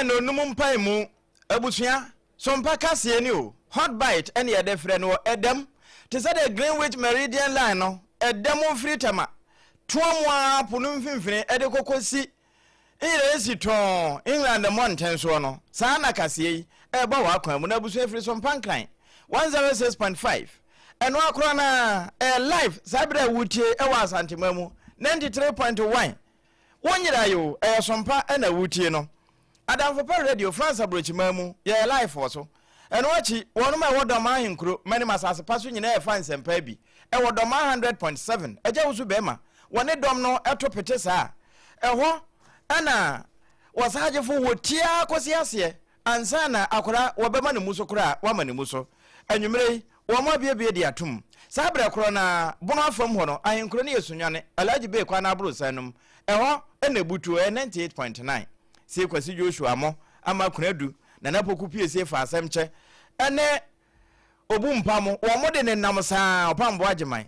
no num pai mu abusua sompa kase ni o hot bite ene ye de frɛ no edem te say the Greenwich Meridian line no edem free tema tuomwa punu mfimfini ede kokosi ire esi ton England mountain so no saa na kase yi eba wa kwan mu na abusua free sompa nkran 106.5 eno akro na live sabra wutie e wa asantemamu 93.1 wonyira yo sompa na wutie no Adam for radio France abrochimamu ye live for so eno achi wonu ma wodoma ahenkro mani masase paso nyina e fan sempa bi e wodoma 100.7 eja wusu bema woni dom no eto pete saa eho ana wasaje fu wotia kosi ase ansa na akora wobema ne muso kora wama ne muso anwumre wo ma biebie di atum sabra kro na bono afam ho no ahenkro ne yesunwane alaji be kwa na abro sanum eho ene butu 98.9 se kwasi Joshua mo ama kunadu na napoku piesie fa asemche ene obumpamo wo mode ne nam saa opambo ageman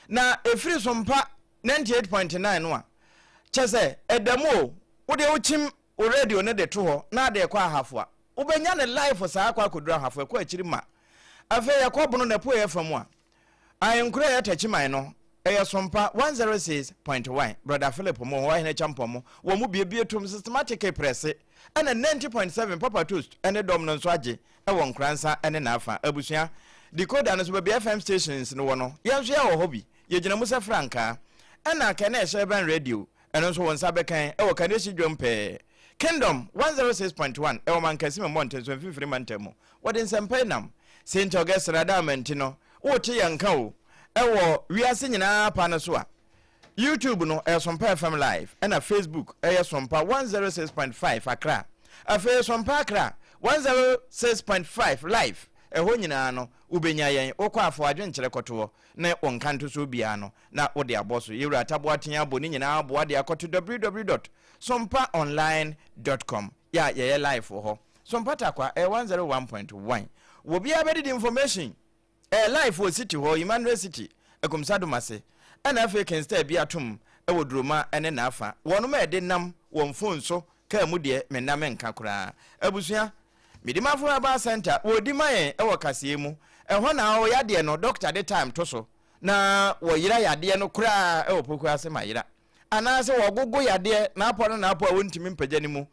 na efiri sompa 98.9 no a chese edamo wo de uchim o radio ne de to ho na de kwa ahafo a ubenya ne live saa kwa kodura ahafo kwa akiri ma afa yakobo na po yefam a ayenkura ya tachiman no eya sompa 106.1 brother Philip mo wa hene champomo wo mu biebie tum systematic press ana 90.7 papa toast ene dom no so age e won kransa ene na afa abusua decoder no so be FM stations no wono yenso ya wo hobby ye gina musa franka ana kana e sheben radio ene so won sabe kan e wo kana shi dwompe Kingdom 106.1 e wo man kasime monte so fifiri mantemo wodin sempenam Saint August Radament no wo te yanka o ewo wiase nyina pa na so a YouTube no SOMPA FM live and Facebook SOMPA 106.5 Accra afa SOMPA Accra 106.5 live eho nyina no ubenya yen okwa afo adwenkyere koto na wonkanto so bia no na wode aboso yewura tabo aten abo ni nyina abo ade akoto www.sompaonline.com ya live ho SOMPA takwa 101.1 wo bia bedi information life for city ho Emmanuel City ekomsado mase ana African star bi atom ewodroma ene na afa wono ma ede nam won phone so ka mu de menam nka kura abusua midimafo aba center wodi mayen ewo kase mu eho na o yade no doctor the time to so na wo yira yade no kura ewo poku ase mayira ana se wo gogo yade na apo no na apo wontimi mpagani mu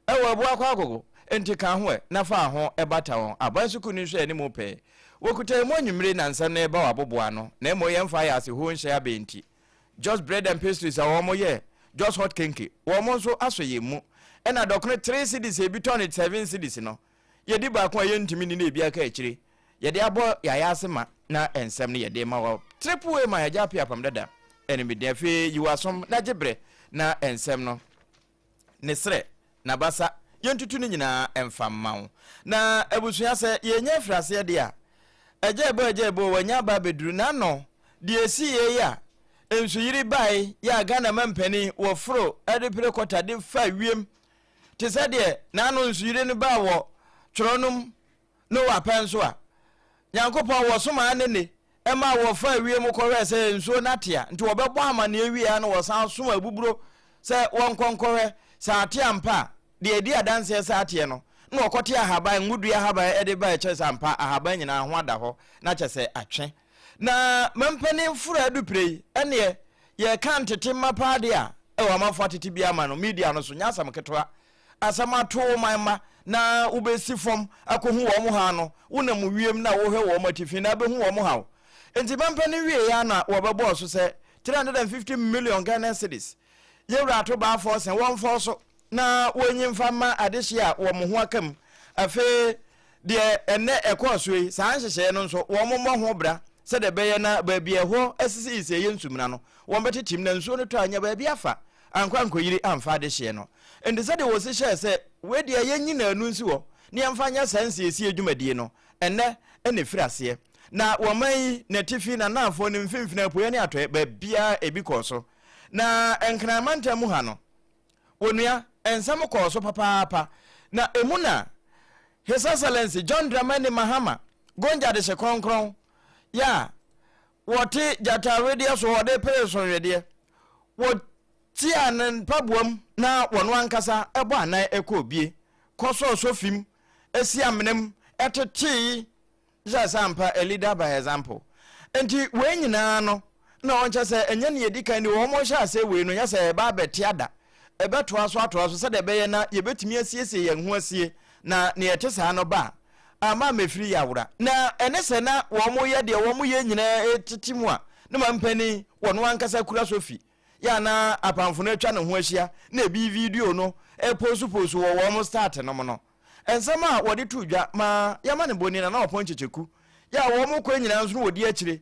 ewo abu akwa gogo enti ka ho na fa ho ebata won abansuku ni hwe ni mu pe wokuta mo nwumre na nsa na eba waboboa no na mo yemfa ya se ho nhya benti just bread and pastries awo mo ye just hot cake wo mo so asoye mu ena dokno 3 cedis ebi ton 7 cedis no ye di ba ko ye ntimi ni na ebi aka akire ye de abo ya asema na ensem ne ye de ma wo triple ma ya japi APAM DADAA eni me de fe yiwasom na gibre na ensem no ne sre na basa ye ntutu ni nyina emfamma wo na abusua se ye nya frase de a ejebo wanya ba bedru na no de esi ye ya ensu yiri bai ya Ghana mampani wo fro edepre kota de fa wiem te se de na no ensu yiri ne ba wo tworonum no wa penso a Nyankopon wo soma ne ema wo fa wiem ko hwe se ensu na tia nti wo bebo ama na ewi ya no wo san soma abuburo se won konkohwe sa atia mpa de edi adanse se atie no no okote ahaban ngudu ahaban ede ba eche sampa ahaban nyina ho ada ho na chese atwe na mempani fura adupre ene ye kan tete mapa de a ewa mafo tete bia ma no media no so nya asam ketwa asama to manma na ubesi fom akohu wo mo ha no wonam wiem na wo hwe wo matifi na behu wo mo ha enti mempani wie ya na wo bebo so se 350 million Ghana cedis yewra to ba for sen won for so na wonyimfa ma adehia wo mo ho akam afi de ene ekoso yi san hyehye no nso wo mo ho bra se de beye na ba bia ho asisi ise yensumna no wo betetim na nso no to anya ba bia fa ankwanko yiri amfa adehie no ende se de wo se hye se we de yenyina anu nsi wo ne amfa nya sansi esi adwumadie no ene firase na wo mai na tifi na nafo ne mfimfina apoye ne atoe ba bia ebi koso na enkramanta mu ha no onua ensam koso papa na emuna His Excellency John Dramani Mahama gonja de se kronkron ya wote jata radio so wode person wede wo ti anan pabuam na wono ankasa ebo anan ekobie koso so film esi amnem etete ja sampa a leader by example enti we nyina no na oncha se enye ne yedikan ni wo mo sha se we no ya se ba betiada ebeto aso se de beye na yebetimi asiesie ye ho asie na ne yete sa no ba ama mefiri yawura na ene se na wo mo ye de wo mo ye nyina etitimu a na mampani wono ankasa kura sofi ya na apamfo na atwa ne ho ahia na ebi video no post wo mo start no mo no ensama wode to dwa ma yama ne boni na opon checheku ya wo mo kwa nyina nso wodi akire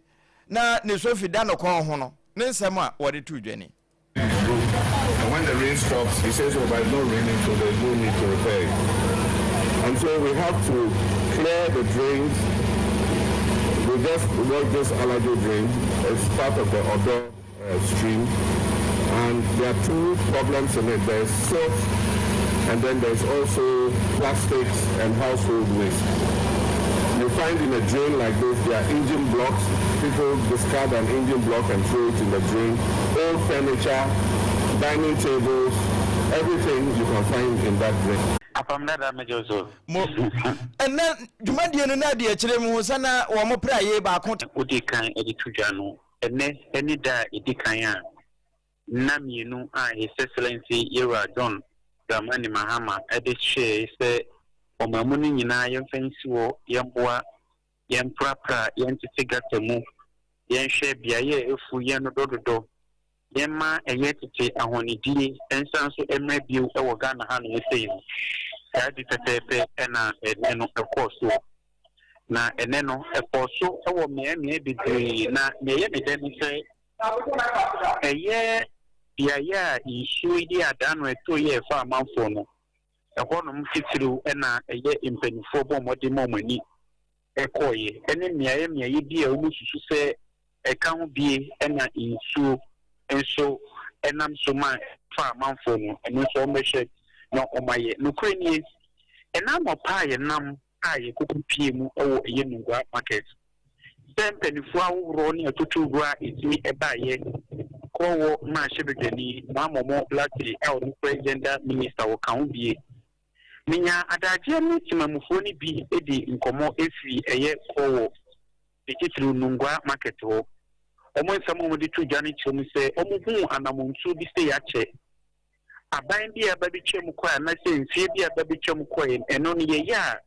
na ne sofi da no kon ho no ne nsama wode to dwa ni. And when the rain stops, he says, oh, but it's not raining, so there's no need to repair it. And so we have to clear the drains. We just work this Alajo drain. It's part of the Odo stream. And there are two problems in it. There's silt, and then there's also plastics and household waste. You find in a drain like this, there are engine blocks. People discard an engine block and throw it in the drain. Old furniture, dining tables, everything you can find in that drain. APAM DADAA mejozo. And then Jumadi and Nadia Chilemu Sana or Mopra ba account. Udikan editujano. Any da idikanya. Nami no His Excellency Yera John Dramani Mahama Edishe say Omamuni Yina Yemfensiwo Yambua Yemprapra Yentigatemu Yenshe Biaye Efu Yanododo. Yemma Yetite Ahonidi and Sanso Emebu Ewagana Hanu saying Aditepe and of course na eneno eposo ewo me bidri na me ye dem say eye biaya issue di adanu eto ye fa amanfo no ehonom fitiru na eye impenifo bo mode momani ekoye ene miaye bi a omu susu se eka ho bie na issue enso enam so man fa amanfo no eno so mehye no omaye no kreni enam opa ye nam aye kokupie mu owo eye nungwa market penifo awuro ni atutugwa itimi ebaye kowo ma shebedani mamomo lati no president minister wo kan bie minya adaje mi timamufo ni bi edi nkomo efi eye kowo ekitiru nungwa market ho omo nsamo mo di tugwa ni chemu se omo hu anamontu bi se ya che aban bi ababi chemu kwa na se nfie bi ababi chemu kwa eno ni ye ya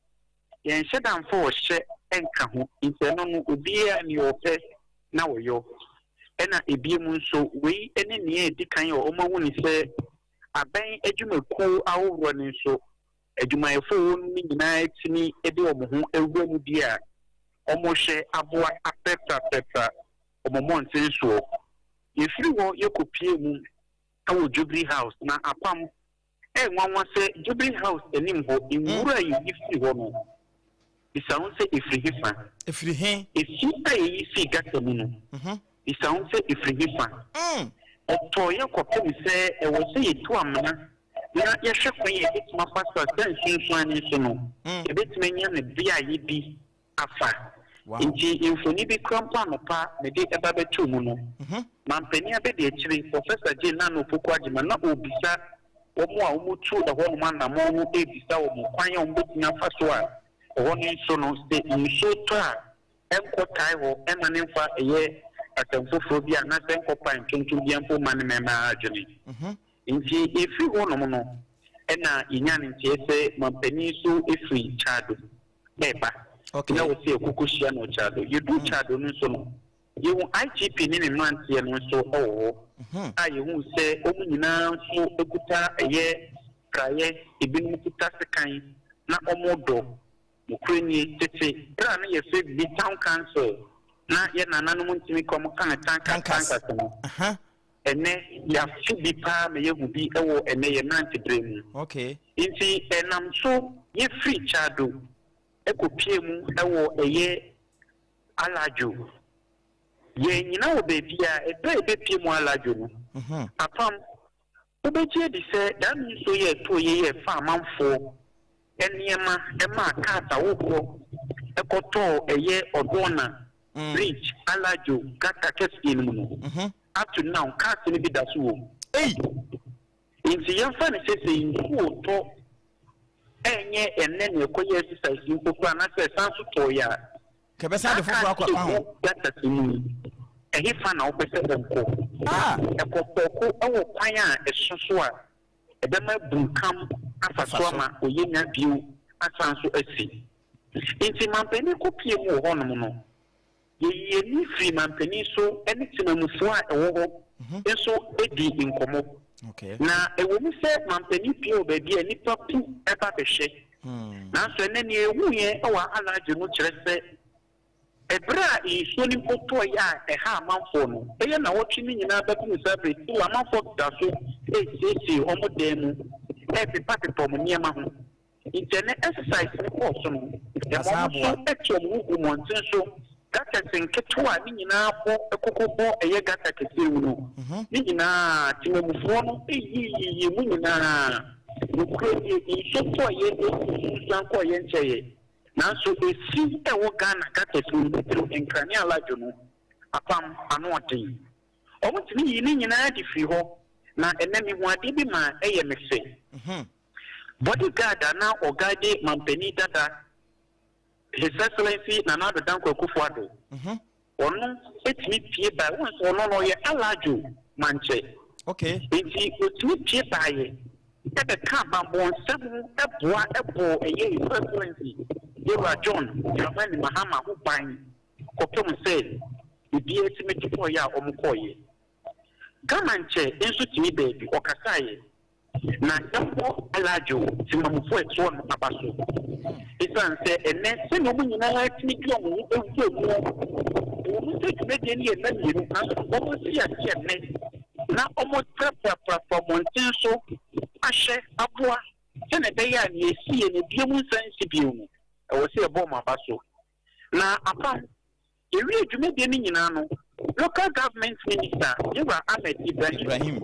yen shedan fo hye enka ho inteno no obia ni ope na woyo ena ebiemu nso wei ene ne edikan o omawu ni se aban adwumaku aworo ni nso adwumayefo wonu ni nyina etini ede omo ho ewura mu dia omo hye aboa apeta omo nso yefiri wo yekopie mu awo Jubilee House na APAM nwanwa se Jubilee House enim ho iwura yi yefiri ho no isaun se ifrihifa ifrihin ifipa yi fi gata mu no isaun se ifrihifa oto ye kopem se e wo se yitu amana na ye hwekwan ye bituma fasa san sunsun ani so no e bituma nya ne bia yi bi afa inji infoni bi krampa no pa me de eba betu mu no mampani abede akiri Professor J Nano Pokwaji na obisa omo a omutu eho no manamo no ebisa omo kwan ya ombetuna faso a oni so no se nso to a enkotai ho emanemfa eye atamfofo bi a na se enkopa ntonto bi ampo manemema adwene nti efi ho no no ena inyane nti ese mampani so efi chado eba na wo se okukushia no chado yedu chado no so no yewu IGP ni ne mantie no so owo a yewu se omu nyina so ekuta eye kaye ebinu kuta sekan na omodo Ukraine tete plan ye se bi town council na ye nananom ntimi kom kan tanka no ene ya fi bi pa me ye hu bi ewo ene ye nante bremu okay inti enam so ye free chado ekopie mu ewo eye alajo ye nyina wo be bia ebe pie mu alajo no APAM obeje di se dan so ye to ye fa amanfo eniema ema kata woko ekoto eye odona bridge alajo kata keskin mu up to now kata ni bidasu wo inti yamfa ni sese nsuo to enye enne ne koye exercise nkokura na se sanso toya kebesa de fofo akwa data timu ehi fa na opese enko ekopoko ewo kwan a esoso a ebema bunkam afaso ma oyenya biu asanso asi inti mampeni kopie mu honom no ye ni free mampeni so eni tinamufo a ewo ho enso edi nkomo na ewo mi se mampeni pio baby ani papu eba behye na so ene ne ewu ye ewa alaje no kire se ebra iso ni poto ya eha amanfo no eye na wotwi ni nyina ba ku sabe tu amanfo da so esi omodemu pepa mo niema ho internet exercise ko so no ya mo eto mu monten so gata senketwa ni nyina ko ekokobo eye gata kesiru no ni nyina timemufo no eyi mu nyina ukreyi iso to ye san ko ye ncheye nanso esi ewo Ghana gata senketru enkrani alajo no apam ano otin omutini yi ni nyina di fi ho na enemi ho ade bi ma eye mese bodyguard na ogade mampeni dada His Excellency Nana Danko Akufo-Addo onu etimi pie ba won so no ye alajo manche enti otimi pie ba ye ebe ka ba bon sebu ebo eye His Excellency Yewa John Dramani Mahama ho ban kopem se bibi etimi tipo ya omukoye gamanche enso timi baby okasaye na yambo alajo timamufo eto no abaso isan se ene se no nyina timi gyo mu ewu se tumi ni ena mienu na omo si ase ene na omo trapa montin so ahye aboa se ne be ya ni esi ne biemu nsansi biemu ewo se ebo ma abaso na apa ewi adwumade ni nyina no local government minister Yewa Ahmed Ibrahim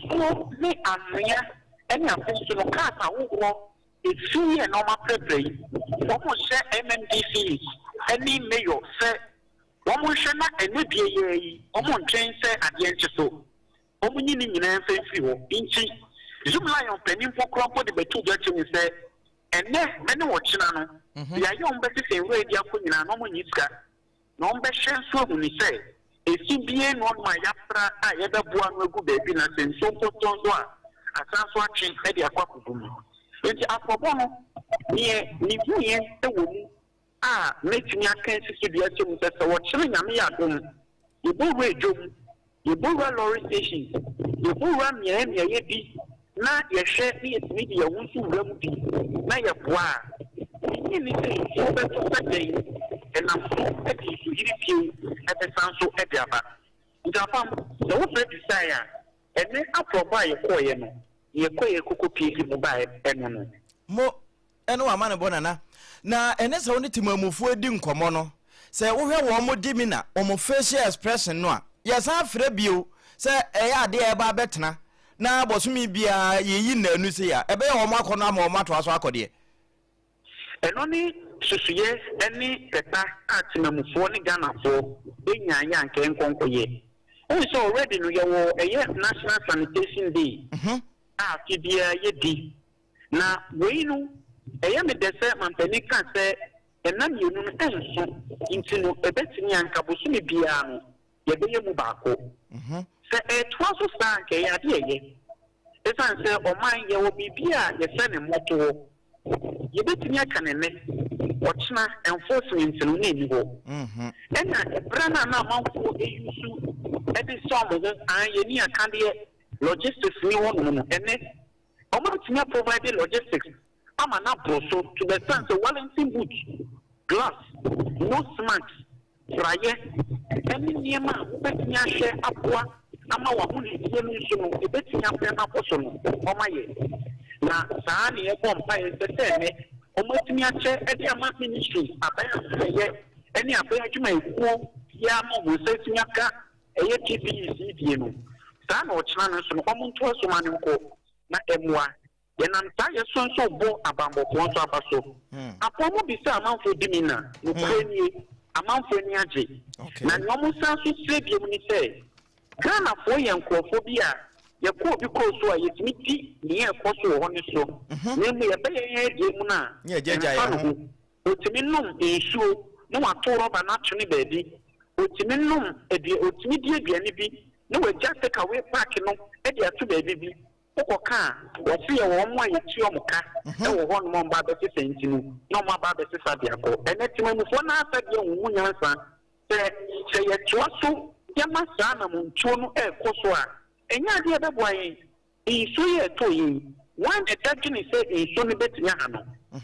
so ne amia ene afonso no kasa wo efi e normal prepare omo hye MMDC eni mayor se omo hye na ene bie yi omo ntwen se ade nche so omo nyini nyina mfefi wo inchi Zumla yon penin fo kronko de betu gachi ni se ene wo china no ya yon beti se we dia ko nyina no mo nyiska no mbe hyenso mu ni se esibie no ma yapra a yeda bua no gu bebi na se nso potonzo a asanso atwe e de akwa kugumu enti afobo no ni huye e wo mu a metumi akan sisi bia che mu se wo chire nyame ya dom ibo we dom ibo we lorry station ibo we miye ye bi na ye hwe ni etumi de yewusu wura bi na ye boa ni se so beto sadai enam so e di su yiri pie e be sanso e de aba ndafam the wo fe desire ene aproba ye koye no ye koye koko pie mu ba eno no mo eno wa mane bonana na ene se woni timamufu edi nkomo no se wo hwe wo mo di mi na o mo facial expression no a ye san frɛ bio se eye ade e ba betena na bosumi bia ye yi na anu se ya ebe ye wo mo akono ama wo mato aso akode eno ni susuye eni peta atimamufu ni Ghana fo enya ya nke nkonkoye o so already no ye wo eye National Sanitation Day kibia ye di na weinu eye me dese mampani ka se enam yenu no enso intino ebetini anka bosumi bia no ye beye mu baako se etwaso sta nke ya de ye esan se oman ye wo bibia ye se ne moto ye betini aka ne ne ochina enforcement no ne ni ho ena ebrana na manfo eyusu edi some no an ye ni aka de logistics ni won no ene omo tinya provide logistics ama na broso to the sense Wellington boot glass no smart fraye eni niema ubetinya hye aboa ama wa hu ne die no so no ebetinya pe na poso no omaye na saa ne ye bompa ye sese omo tinya che edi ama ministry abaya ye eni abaya adwuma ekuo ya ma wo se tinya ka eye TPC die no saa na ochina no so no omo nto so ma ne nko na emwa yenanta yesonso bo abambo ponso abaso apomo bisa amanfo dimina no krenie amanfo ni age na nyomo sanso sebie mu ni se Ghana fo yenkrofo bia ye ko bi ko so a yetimi ne ye ko so ho ne so ne mu ye be ye die mu na ye jeja ye ho otimi nom ensuo ne wa to roba na twene baabi otimi nom otimi die aduane bi ne wa ja take away park no e de ato baabi bi okoka wo se ye wo mo aye ti omuka e wo ho no mo ba be se sentinu no mo ba be se sabia ko ene timamu fo na asade wo nyansa se ye twaso yama sa na mo ntuo no e koso a enya de be boaye isu ye to yi one etagini say isu ni betinya ha no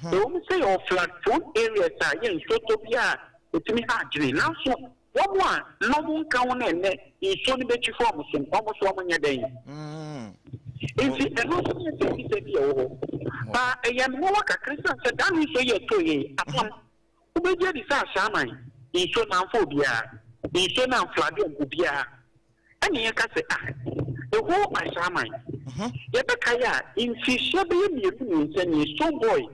so we say your flat food areas are ye nso to bia etimi ha agire na so wo mo a no mo nka wo na ene isu ni beti form so omo so omo nya den enti eno so se bi wo ba eyan wo ka Christian se dan isu ye to yi apam ubeje di sa shaman isu na mfo bia isu na mflade obia ani ye ka se the whole assignment. Yabakaya in Fisher be a so boy.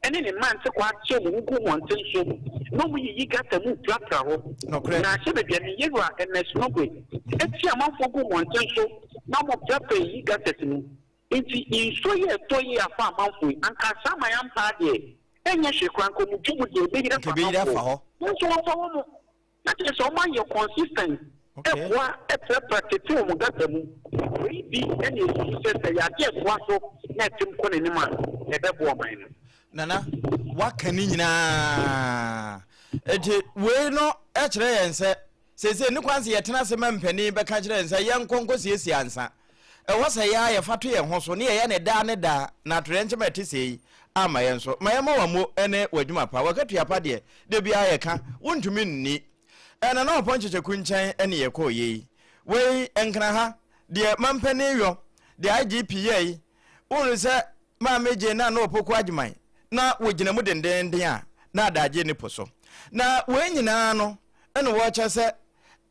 And in a man to quite so who want to show. No, we got a move flat travel. No, I should have been Yera and Miss Nobby. It's a month for good one to show. No more Japan, he got it. It's so ye to ye a farm monthly and Casa my own party. And yes, you can't come to you, big enough for her. That's all. That is all my your consistent. Okay. Nana, what can you na? We no actually answer. Say, no one's yet an answer, penny, but catch and say, young Conco's yes, answer. Was a ya fatu and hoso near any da, not renchment to say, ah, my answer. My mama, any word my power, got your party. There be I can, won't to mean neat. And an old punch to Quinchain any a co ye. Way and Kanaha, dear Mampenio, the IGPA, only say, my major no poquadimine. Now, with Jinamudin den, na da Jenny Poso. Now, when you know, and watch us a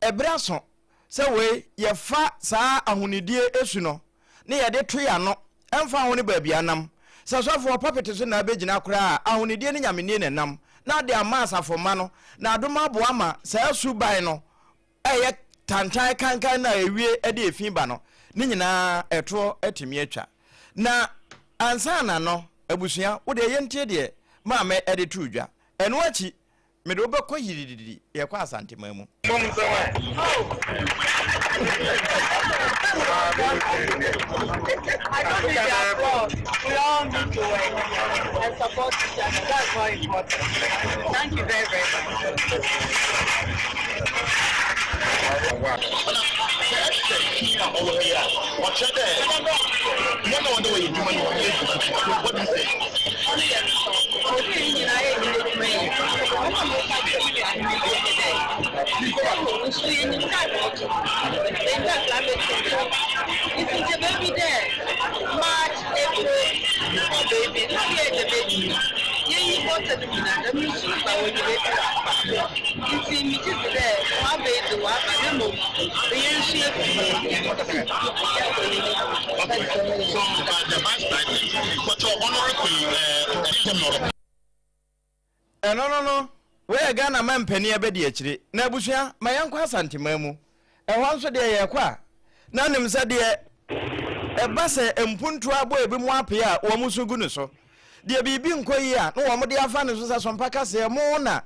brasson, so way, ye fa sa a hunidia esuno, near the triano, and found a baby anam. So for puppets in a bejina cry, a hunidia yamin nam. Na de amasa for mano na adoma boama sa subai no eye tantai kankan na ewie e de efimba no ni nyina etro etimi atwa na ansana no abusua wo de yentie de ma me e de tudwa eno achi me do beko yirididi ye kwa asante mamu I don't think they are wrong. We all need to work and support each other. That's more important. Thank you very, very It's a baby there. March, April, baby. Not yet the baby. You got to be that. Let me see if I will be you see me just there. One baby, one animal. No. Where Ghana man penny a bedi actually. Nabusha, my uncle Santi Mamu. And once a day, a none of them said, dear, a basse and puntua boy be more pia or musugunuso. Dear be being quaya, no one of the Afanas was some pacas, a mona.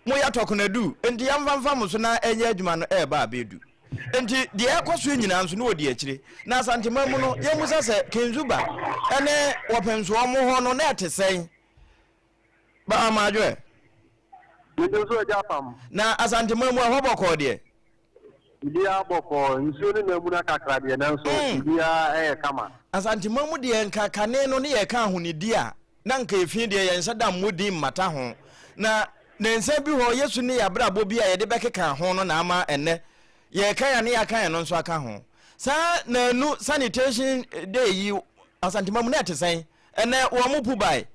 Moya talking a do, and the young famous na a yedman air baby. And the air swinging answer no dear actually. Now Santi Mamuno, Yamusa said, Kinzuba, and then weapons one more on that to say. But my joy. Na asante mwemu hobo ko de Idia boko nsuri na muna kakra de na nso idia kama asante mwemu de nka kane no ne ye ka ho ne dia na nka efin de ye nsa da modi mata ho na nsa bi ho Yesu ne ya brabo bi a ye de bekeka ho no na ama enne ye ka ya ne ya kan no nso aka ho sa na nu sanitation day yi asante mwemu na tesan enne wo mu pu bai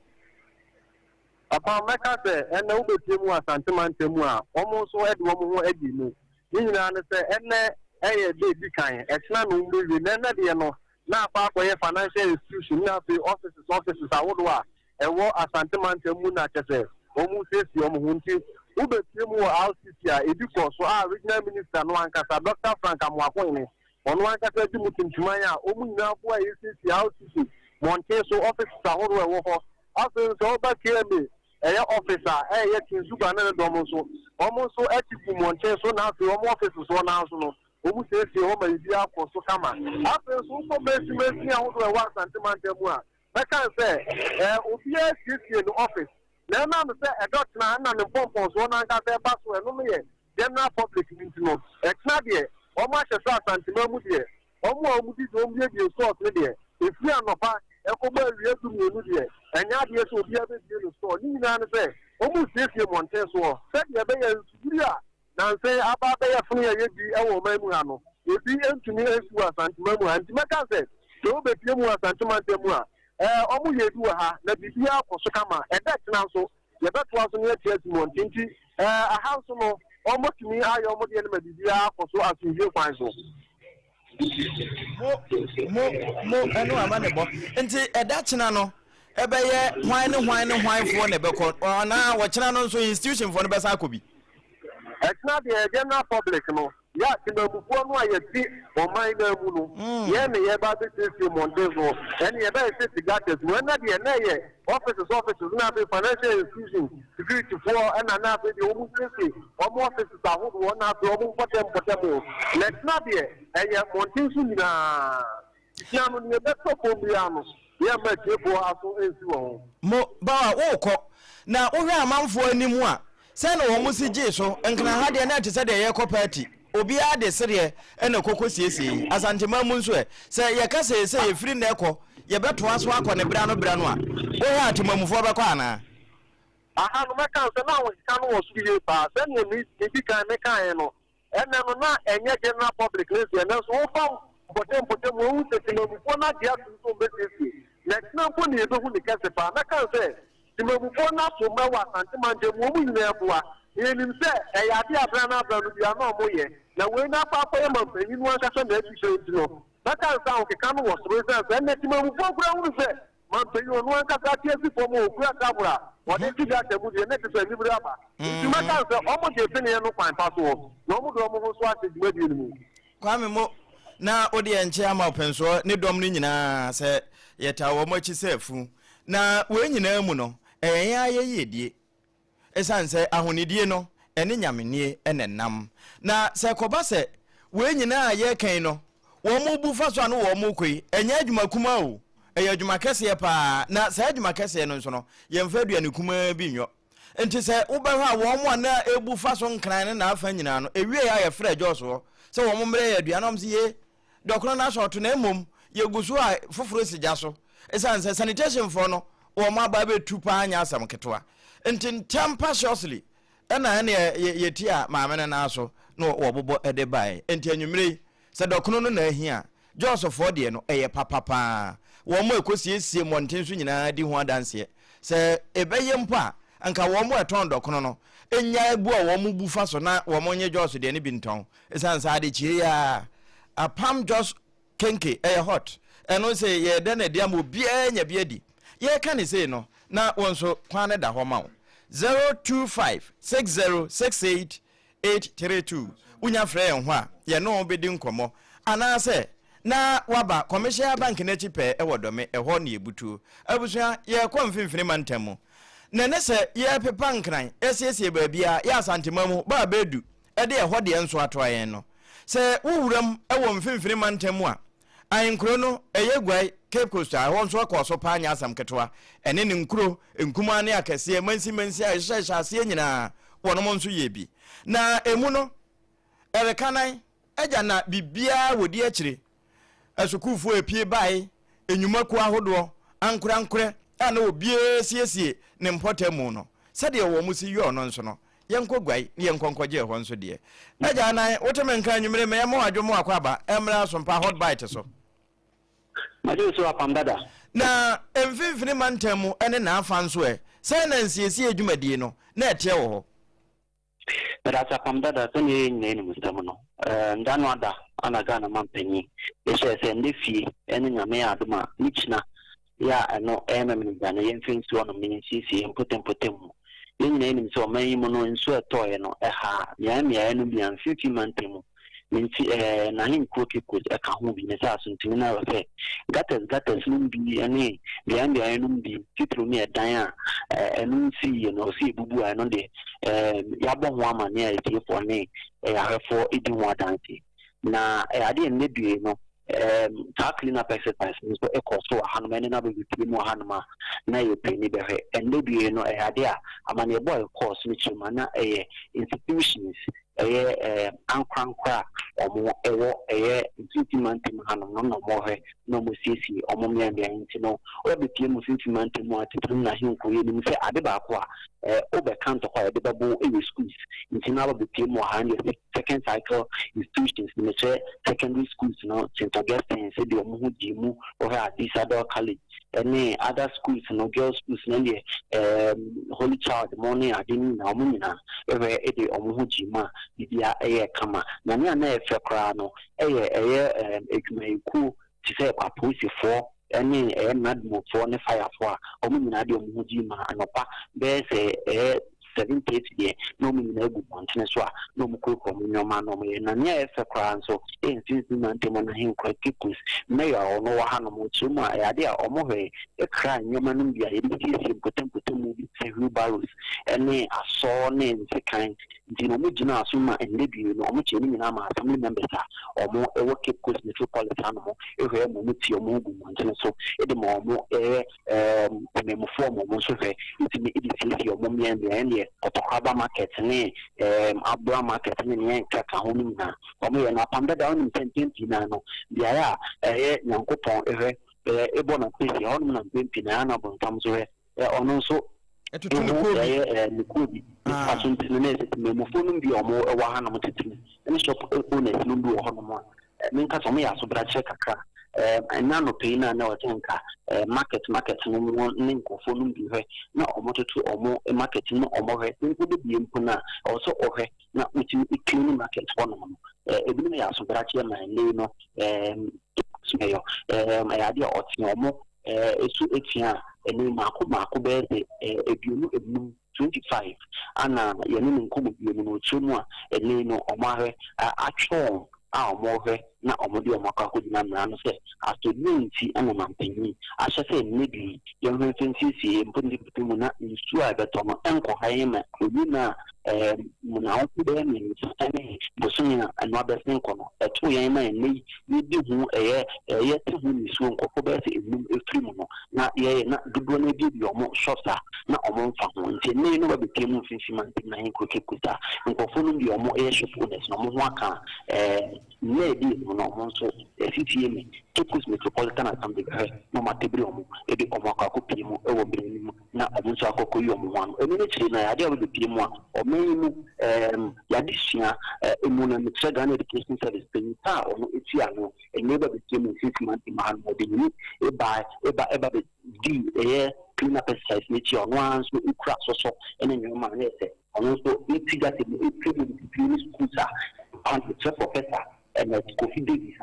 Apa meka se ene ubetimu asante mantemu a omo so ede omo ho adi no nyina ne se ene eye de kan etna no mbi na na de no na apa akoye financial institution na pe offices awodo a ewo asante mantemu na kese omo sesi omo ho nti ubetimu RCC a edi ko so a regional minister no ankasa Dr. Frank Amwakone on one kasa di mutuntumanya omu nyina bo a yesi outcc monte so office ahoro ewo ho after so ba km eya officer eya kinsuba na do so omo so etibu monte so na after omo office so na so no omu sesi o ma bi akoso kama after so so mesi ahoro ewo asantemante mu a meka say obi sesi no office na na me say edot na ne pompon so na nka be ba so eno me general public meeting no ekna de omo ahyeso asantema mu de omo di so omo ye source ne de efi anopa ekoba awie du mienu de enya de so obi abedie no store ni nyina ne say omo siesie monte so se de be ya suguri a na say aba be ya funu ya bi ewo mamu ha no ebi entumi esu asantema mu anti meka say so be pie mu asantema ntemu a omo ye du ha na bibia akoso kama edet na so ye beto aso ne tia ti monte nti aha so no omo tumi ayo omo de ne ma bibia akoso asunje kwan so mo eno amane bo nti edachina no ebeye hwan fo ne beko na wo china no so institution fo ne besa akobi ekna de general public no ya timabufuo no ayeti o man na mu no ye ne ye ba be sisi montezo ene ye ba sisi gates no na de na ye offices na be financial institution security for na be de o mu sisi o mu offices ahodo na be o mu potem ekna de eye montezo nyina tiano ne be to ko bia no ye ma chefo aso ensi wo mo ba wo ko na wo hwe amanfo animu a se na wo mu si je so enkna ha de na te se de ye ko party obi ade sere ena kokko siesie asantema mu nso se ye ka se ye free na ekọ ye beto aso akọ ne bra no a wo ha atemamufo be kwa na aha no meka se na wo ka no wo su ye pa se ne mi bi kan me kan no ena no na enye general public place na so wo fam potem wo se temamufo na dia so be siesie next na ko ne be hu ne kase pa meka se temamufo na so ma wa asantema nje mu mu nyina boa yenim se eyade abra na abra no bia na omoye na we na papa ye mampanyi no akasa na atiso ntino baka nsa o keka no wo soro se na timamu fokura hu se mampanyi no akasa ati esi fomo okura kabura wode tiga tebu de na tisa libra aba timaka nsa omo de pene no kwan paso na omo do omo so ati dima di ni kwame mo na odi enche ama openso ne dom no nyina se yeta wo mo chi sefu na we nyina mu no eyan ayeyedie esanse ahonidie no ene nyamenie ene nam na se koba se we nyina ye kan no wo mu bu fa so no wo mu koi enya adwuma kuma o eya adwuma kese pa na se adwuma kese no nso no ye mfa aduane kuma bi nyo enti se wo ba ha wo mu na ebu fa so nkran na afa nyina no ewie ya ye fra joso se wo mu mre ya aduane om se ye dokro na so to na emom ye gusu a foforo sigya so esanse sanitation for no wo ma ba be tu pa anya asam ketwa enti tempaciously ena yetia maamene na so no wobobo ede bai enti anwumre se dokono no na ahia Joseph de no eye papapa wo mo ekosiesie montenso nyina di ho adanse se ebeye mpa anka wo mo eton dokono no enya ebu a wo mo bu fa so na wo mo nye Joseph de ne binton esansa ade chie ya APAM just kenke eye hot eno se ye de na dia mo bia nya bia di ye ka ne se no na wonso kwane da ho ma 025606832 unya frɛ ho a ye no obedi nkomo anase na waba commercial bank na chipe ewodome eho na ebutu abusua ye kwa mfimfini mantemu na ne se ye pepa nkran esiesie baabia ya asantemamu ba bedu ede eho de enso atoaye no se wuwuram ewo mfimfini mantemu a ayinkro no eyegwai Cape Coast a wonso akoso pa anya asam ketwa ene ne nkuro nkuma ne akase mansi a hyehye nyina wono nso yebi na emu no erekanan eja na bibia wodi akire asukufu epie bai enyumaku ahodo ankure ana obie siesie ne mpotemu no sede wo musi yo no nso no yenkogwai ne yenkonkoje ho nso de eja na wotemenka nyumre me yemo adwomo akwaba emra SOMPA hot bite so Majuso APAM DADAA. Na emfimfini mantemu ene na afa nso se na nsiesie adwumadie no na etie wo ho. But APAM DADAA so ne nyene mustamu no. Ndano ada anaga na mampanyi. Ehye se ndefie ene nyame adoma nichina ya ano emem ngana yemfinso no minisisi potempotemu. Yenye nim so manyi mu no nso etoye no eha ya no bi amfifi mantemu. nti na hin kroke ko e ka ho bi ne sa so ntimi na say gatters num bi ane behind num bi titru mi edan a enum si you know si bubu a no de ya bo ho ama ne e tie for ne ahefo edi ho adanti na ade ne due no ta clean up exercise so e ko so hanum ene na be bi mu hanuma na ye peni be he ende due no ade a amane boy course ni chuma na institutions ankrankra omo ewo intimantim hanum no mo he no mo sisi omo me ande anti no o be pie mo intimantim mo atitrum na hin ko ye ni se ade ba ko a o be kan to ko ade ba bo e schools intina be pie mo hand second cycle institutions ni say secondary schools no St. Augustine se de omo hu di mu o ha Isador College any other schools no girls schools no de Holy Child morning adini na omo nyina e de omo hu di ma bibia kama na ne na efe kra no ekumaiku ti se kwa police for any madmo for ne fire for omo nyina de omo hu di ma anopa be se 7:30 there no me na egu kontine so a no mu ko mu nyoma no me na ne efe kra nso since na ntemo na hin kwa kikus me ya ono wa ha no mu chuma ade a omo he kra nyoma no bia e bi si potem mu bi se wheelbarrows any aso ne nsekan ndi no mu gina aso ma ende bi no omo che ni nyina ma assembly members a omo ewo kikus metropolitan mo ehwe mo mu ti omo gu kontine so e de mo omo me form omo so he itimi e di si omo me ende Otokaba market ni Abra market ni kaka ho ni na omo ye na APAM DADAA on 10 no bia ya nyankopon ebo na pesi ho na 20 na na bontam so ono so etutu ni kodi asunti ne se me mo fonu bi omo e wa ha na mo tetene ni shop owners no bi ho no mo minka so me ya so bra che kakra nano peina na watenka market no ninkofo no bi hwe na omototo omo market no omo hwe nko de bi mpo na also ohwe na uti clean market one no ebi na ya so brachi ma le no sumeyo ya dia oti omo esu etia eni mako be ebionu 25 ana yenu nko bi mu no chumu a eni no omo hwe atwo omohe na omodi omaka ko dina na no se asodinti ana mampanyi ahye se nebi yehwe fensisi mpondi bitu na nsu a betono enko hayema obi na muna okude ni sane bosunya anwa besen kono eto yema nei bi hu ti hu ni so nkofo be se enum efrimu no na ye na dudo na bi omo shopsa na omo mfa ho nti nei no ba betemu finfimanti na hin kokekuta nkofo no bi omo shop owners no mo ho aka maybe no monso FTM Kikus Metropolitan Assembly no matebri omo edi omo akako pimu ewo brenimu na omunso akoko yi omo wan emene chiri na yade obo pimu a omenu yadisia emuna Metropolitan Ghana Education Service penita ono etia no eneba pimu 6 months man mo de ni eba di clean up exercise ni chi ono anso ukra so ene nyoma na ese ono so itiga te pimu schools a professor and Kofi Davis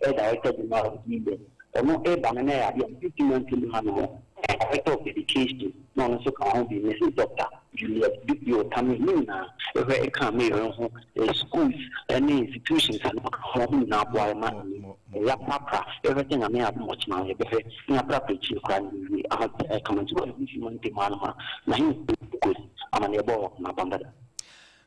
director general of the no banana ya 50 months in Hano director of education no so can be Mrs. Dr. Juliet Bibio Tamina where come schools and institutions and home na boy man ya papa everything I may have much now be na proper chief crime I come to month manama na him good amane bo na bandada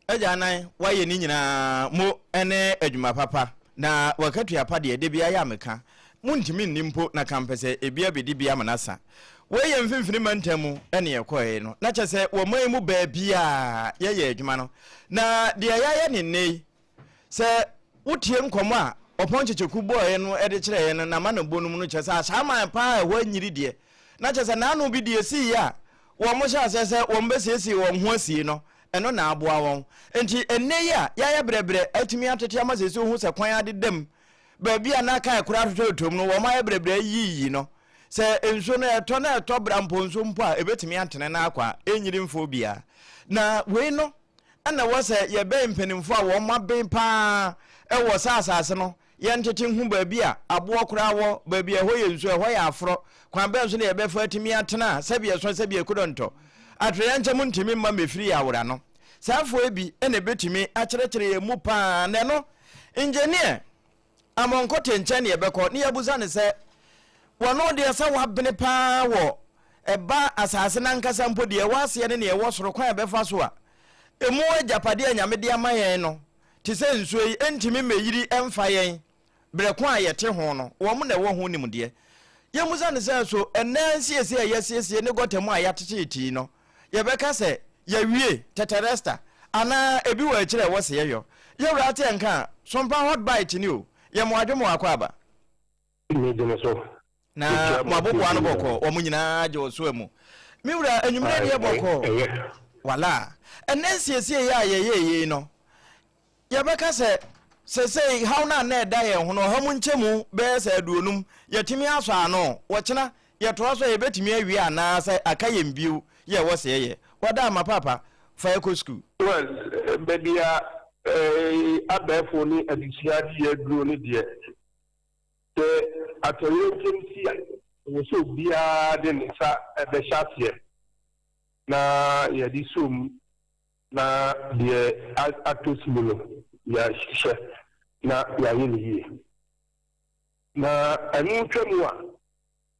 Ejanai waye ni nyina mo ene adwuma papa na wakatu ya pade de bia ya meka muntimi nimpo na kampese ebia bedi bia manasa waye mfimfini mantamu ene yekoe no na chese wo mai mu ba bia ye adwuma no na de ya ne nei se wotie nkomo a oponchechekubo boye no ede kire ye no na ma no bonum no chese asama pa ho nyiri de na chese na no bi de si ya wo mo sha sese wo mbesiesi wo ho asi no eno na aboa won enti enne ya brebre atimi atete amazesi hu se kwan adedam ba bia na kan kura totom no wo ma ya brebre yiyi no se enso no eto bra mponso mpo a ebetimi antene na akwa enyiri mfo bia na we no ana wo se ye be mpanimfo a wo ma ben pa e wo sasase no ye ntete hu ba bia aboa kura wo ba bia ho ye nso ho ya afro kwan be nso ne ye be fa atimi atena sabia so sabia kudonto atreyanche muntimi mma mefiri ya awura no safo ebi ene betimi akyerɛkyerɛ ye mu pa ne no engineer amonko tenchen ye beko ne yabuza ne se wono de se wabene pa wo eba asase na nkasa mpo de wase ne ne wo soro kwan befa so a emu ajapade anyamede amayen no ti se nsuo yi entimi meyiri emfa yen breko a yete ho no wo mo na wo ho nim de yemuza ne se so enansiese yesiesie ne gotemu a yateteti no ye beka se ye wie teteresta ana ebi wa kire wo se yeyo ye wura te nka sompa hot bite ni o ye mo adwo mo akwaba ni de so na mo abobo anu boko o munyina je oso mu mi wura enwumre ne boko wala enansiese ya ye no ye beka se say how na da ye ho no ha mu nchemu be se aduonum yetimi aso ano wo kina ye to so ye betimi awie ana se akaye mbiu ye wo se ye wada ma papa fa eco school well baby abefo ni adisia di aduro ni de te atoye ntimsi wo so bia de ne sa be shatie na ye di sum na de atosimulo ya shisha na ya yini na anu twemwa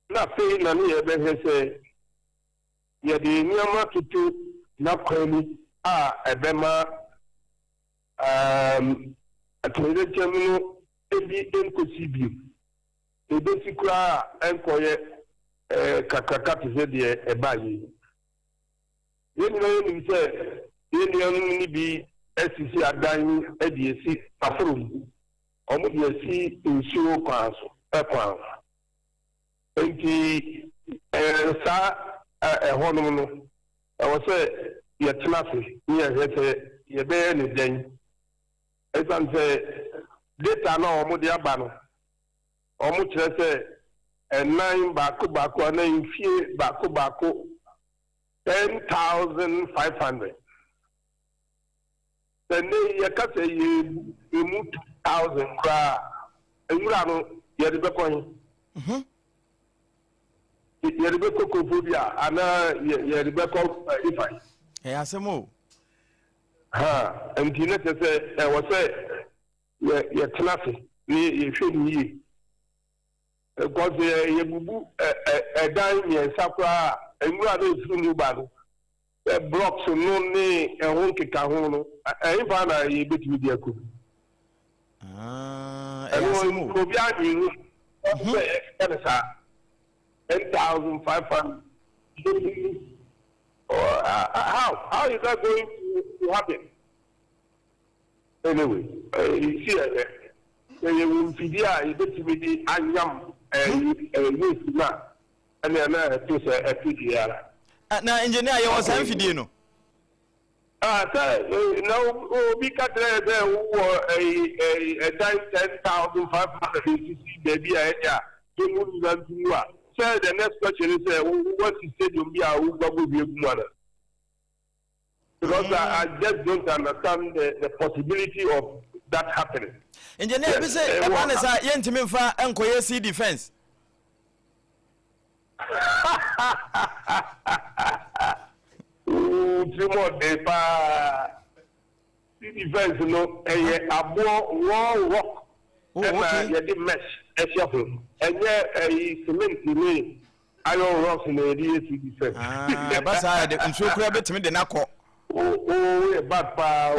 na fe na ne ye be hese ye de nyama tutu na kwani a ebema atore chamino ebi enkosibi ebe sikura enkoye kakaka tse de ebayi yeni no yeni se yeni anu ni bi SCC adan ediesi afrum omo diesi nsuo kwaso ekwan enti sa ehonum no wo se ye tenafe ye hete ye be ne den esanse data na omo dia ba no omo kire se enan baako na infie baako 10,500 then ye ka say you move 2,000 kra enura no ye de be kon ye de be kokofobia ana ye de be ko ifai asemo ha entine se wo se ye tenafe ni ye hwe ni because ye bubu dan ye sakwa enura no funu ba no blocks no ni ehun keka ho no ba na ye betimi dia ko asemo obi anyi sa 10,500 how is that going to happen anyway you see you will fidia you betimi di anyam yes na ana to say efidia na engineer ye was amfidie no no obi ka tell a 10,500 baby area to move them to say the next question is what is stadium be a gbagbo bi egumana because I just don't understand the possibility of that happening engineer bi say e ba ne sa ye ntimi mfa enkoye sea defense Timo de pa defense no eye abo rock ye di mesh e shafo enye cement ni iron rocks na di defense ba sa de nso kura betimi de nakọ e bad pa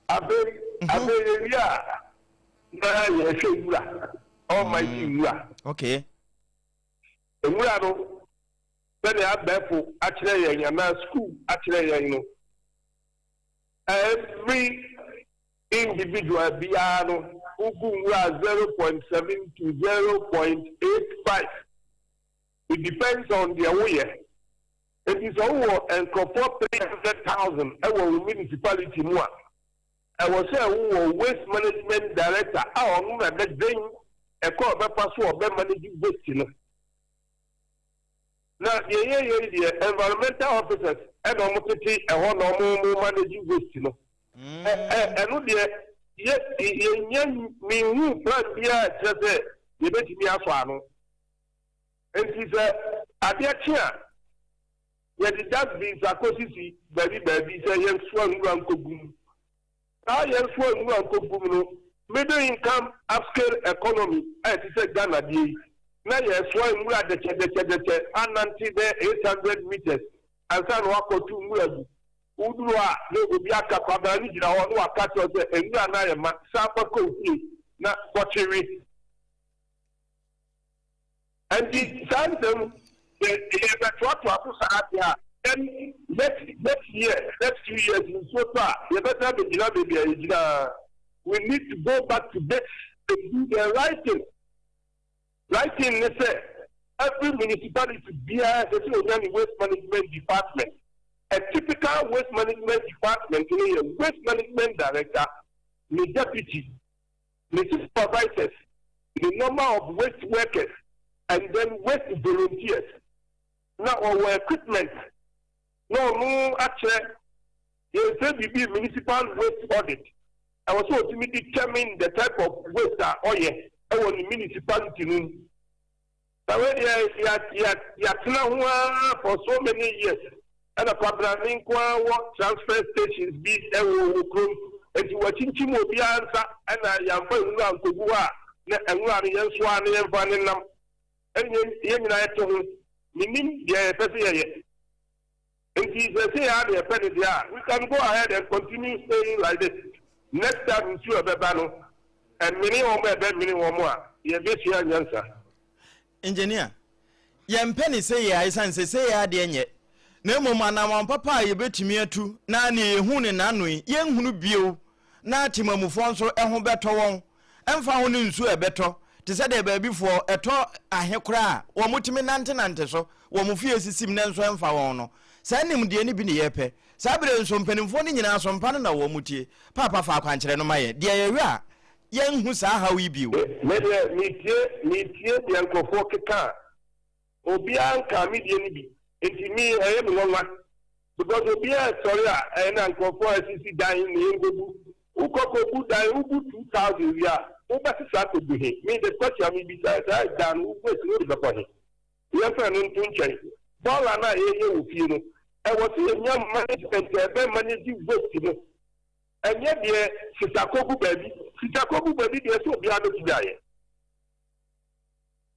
abe ya na ye shewura almighty wura okay wura no when you have therefore actually in school actually every individual piano ugu 0.7 to 0.85 it depends on their way it is over and for 300,000 our municipality more I was say waste management director our that thing a call be pass or be managing waste now, the environmental officers and almost a whole managing waste. And yes, me who plan here just the bet me as one. And she said, Adia, yet it does be Sarkozy, baby, say, yes, one grand cocoon. yes, one will go middle income upscale economy, as he said, Ghana. Now, yes, one will at the and until the 800 meters, and San Wako 2 million. Udua, no, will be a capabani, you know, a cat of the England, Sapa Coffee, not pottery. And the Santam, the Trotwa, then next year, next 2 years in so far, the better the we need to go back to this and do the writing. Writing, they say, every municipality has a waste management department. A typical waste management department, a waste management director, the deputy, the supervisors, the number of waste workers, and then waste volunteers. Now, our equipment, no, actually, there will be municipal waste audit. I was also ultimately determine the type of waste that the municipality. But when you for so many years, and a programming transfer stations be and you were teaching will be answer, and I am going to go out and run against one and running them. And then I told him, meaning, yeah, and he says, we can go ahead and continue staying like this. Next time we see a battle, and many more, you bet you answer. Engineer, young penny say, I say, I didn't. No more man, papa, you bet me too. Nani, Hoon and Nanui, young Hunu Bio, Natima Mufonso, and home better one, and found in Sue better. To say the baby for a talk, I hear cry, or Mutiminante so, or Mufias is Simnans and Fawono. Send him the any bin yepe. Sabre and some penny in our some panel or muti. Papa for country no my dear, young who saw how we be. Maybe meet the uncle for car. Obianca median. It's me, I am one. Because Obia, sorry, and uncle for SC dying in the Uko die Ubu 2000 years. Over to be here. Me the question besides I done who was the body. Yes, and in Ball and I hear you. I was a young management, managing both. And yet, dear, Sitakobu baby, there's so be able to die.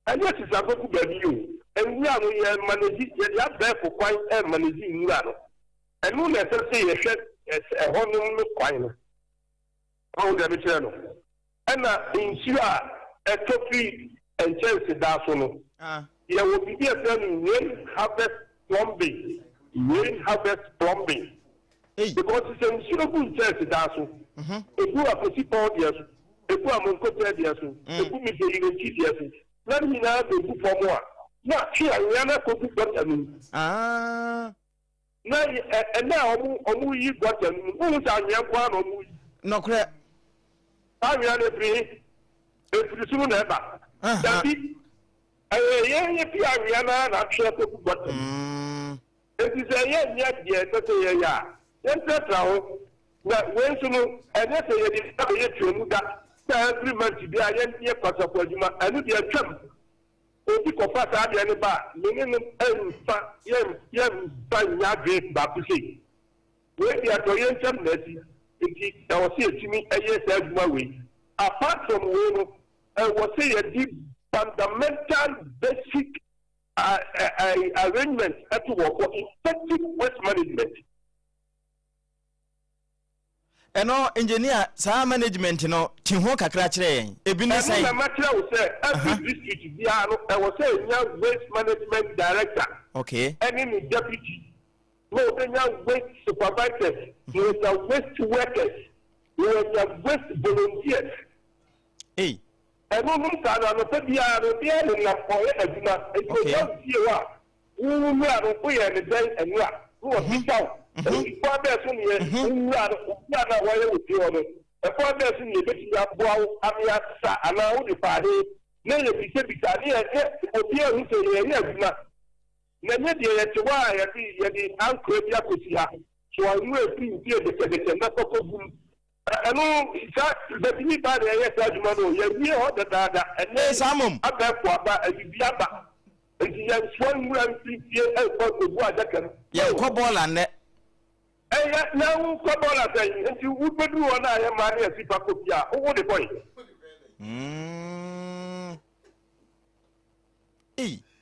And yes, Sitakobu baby, you. And we are managing, you have there for quite a managing Lano. And no necessarily a shed as a honor quine. Oh, the channel. And ensure a trophy and Chelsea Dasono. There will be a turning rain harvest plumbing. Rain harvest plumbing. Because it's a insurable Chelsea Daso. If you are principal, yes. If you are Moncote, yes. If you meet the yes. Let me now do for more. Now, here, we are not going to get them. Now, and now, you got them. Who is our young one or no crap? I am a free. If you soon ever. That is a young Piana and I'm sure to got them. It is a young yet, that's a year. Then that's how. When soon, and that's a year to every month to be a young year for Pajuma and be a chump. Obi kofa sa de ne ba menin enfa yem ba nya great ba pusi we dia to yen cham na ti enti e wo se etimi eye sa aduma we apart from we no e wo se ye di fundamental basic arrangement at work for effective waste management. Eno engineer sa management no ti ho kakra kire yen ebi ne say na matter we say every district bia no e wo say nya waste management director, okay, any deputy, no nya waste supervisors, no nya waste workers, no nya waste volunteers. Hey, e no no sa na no bia na for aduma e ko see wa wu mu a no ye ne den enwa wo bi taw. If I bear soon, you are not away with you. If I bear soon, you bet you are bow, Amiasa, and now the party. Then you be said, or dear, who say, yes, not. Then you are to why the uncle Yakusia. So I will be here the not I know that anybody, yes, as you know, you hear that, and then some up there for about a Biaba. And he has 1 year and 3 years for the water. Yeah, Cobol and Now, Kabola saying, and you would do one I am money as if I could, yeah, over the point.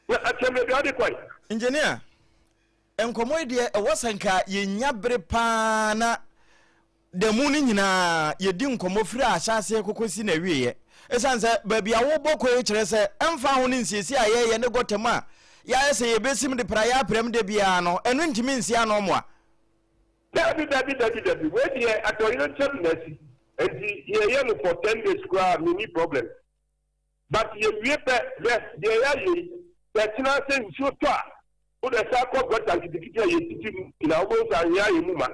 I can be the other point. Engineer, and Comodia, a wasanka, ye nyabre pana. The morning na ye dim komo fra asase kokosi na wiye esanse baby awo boko e kire se emfa ho ni nsisi aye ye ne gotema ya ese ye besim de prayer prem de bia no enu ntimi nsia no mo a Dabi we dey atoyo chemness and ye no for 10 days square mini problem but ye we pe ye tina se nso to a o de sa ko gota kitikiti ye titi na wo sa ya ye muma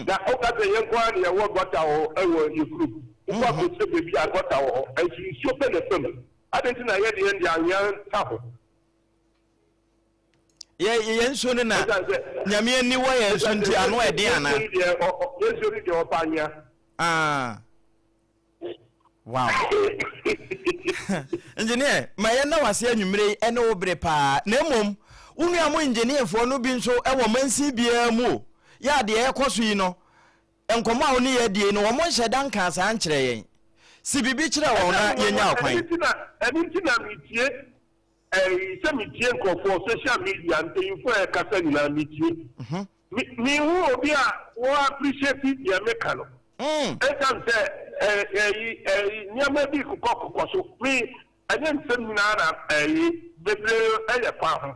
na o ka se yen kwa na wo gota o ewo ye group o kwa ko se be bia gota o and she so pe the film adentina ye de yen anya tapo ye nso ne na nyame ani wo ye nso nti ano e de ana yeso ri de opanya wow engineer ma ye na wase anwumre ene obre pa na mom unu amo engineer fo no bi nso e wo mansi bia mu ya de e koso yi no enkomo a oni ye die no wo mo hye dan kan sa ankyere yen si bibi kire wo na ye nya akwan entina mitie se mitie nkofo social media nteyifo e kasa nyina mitie mi hu obi a wo appreciate the mekano can say nyama bi kokoko so mi anya nsem na bebre eye pa ho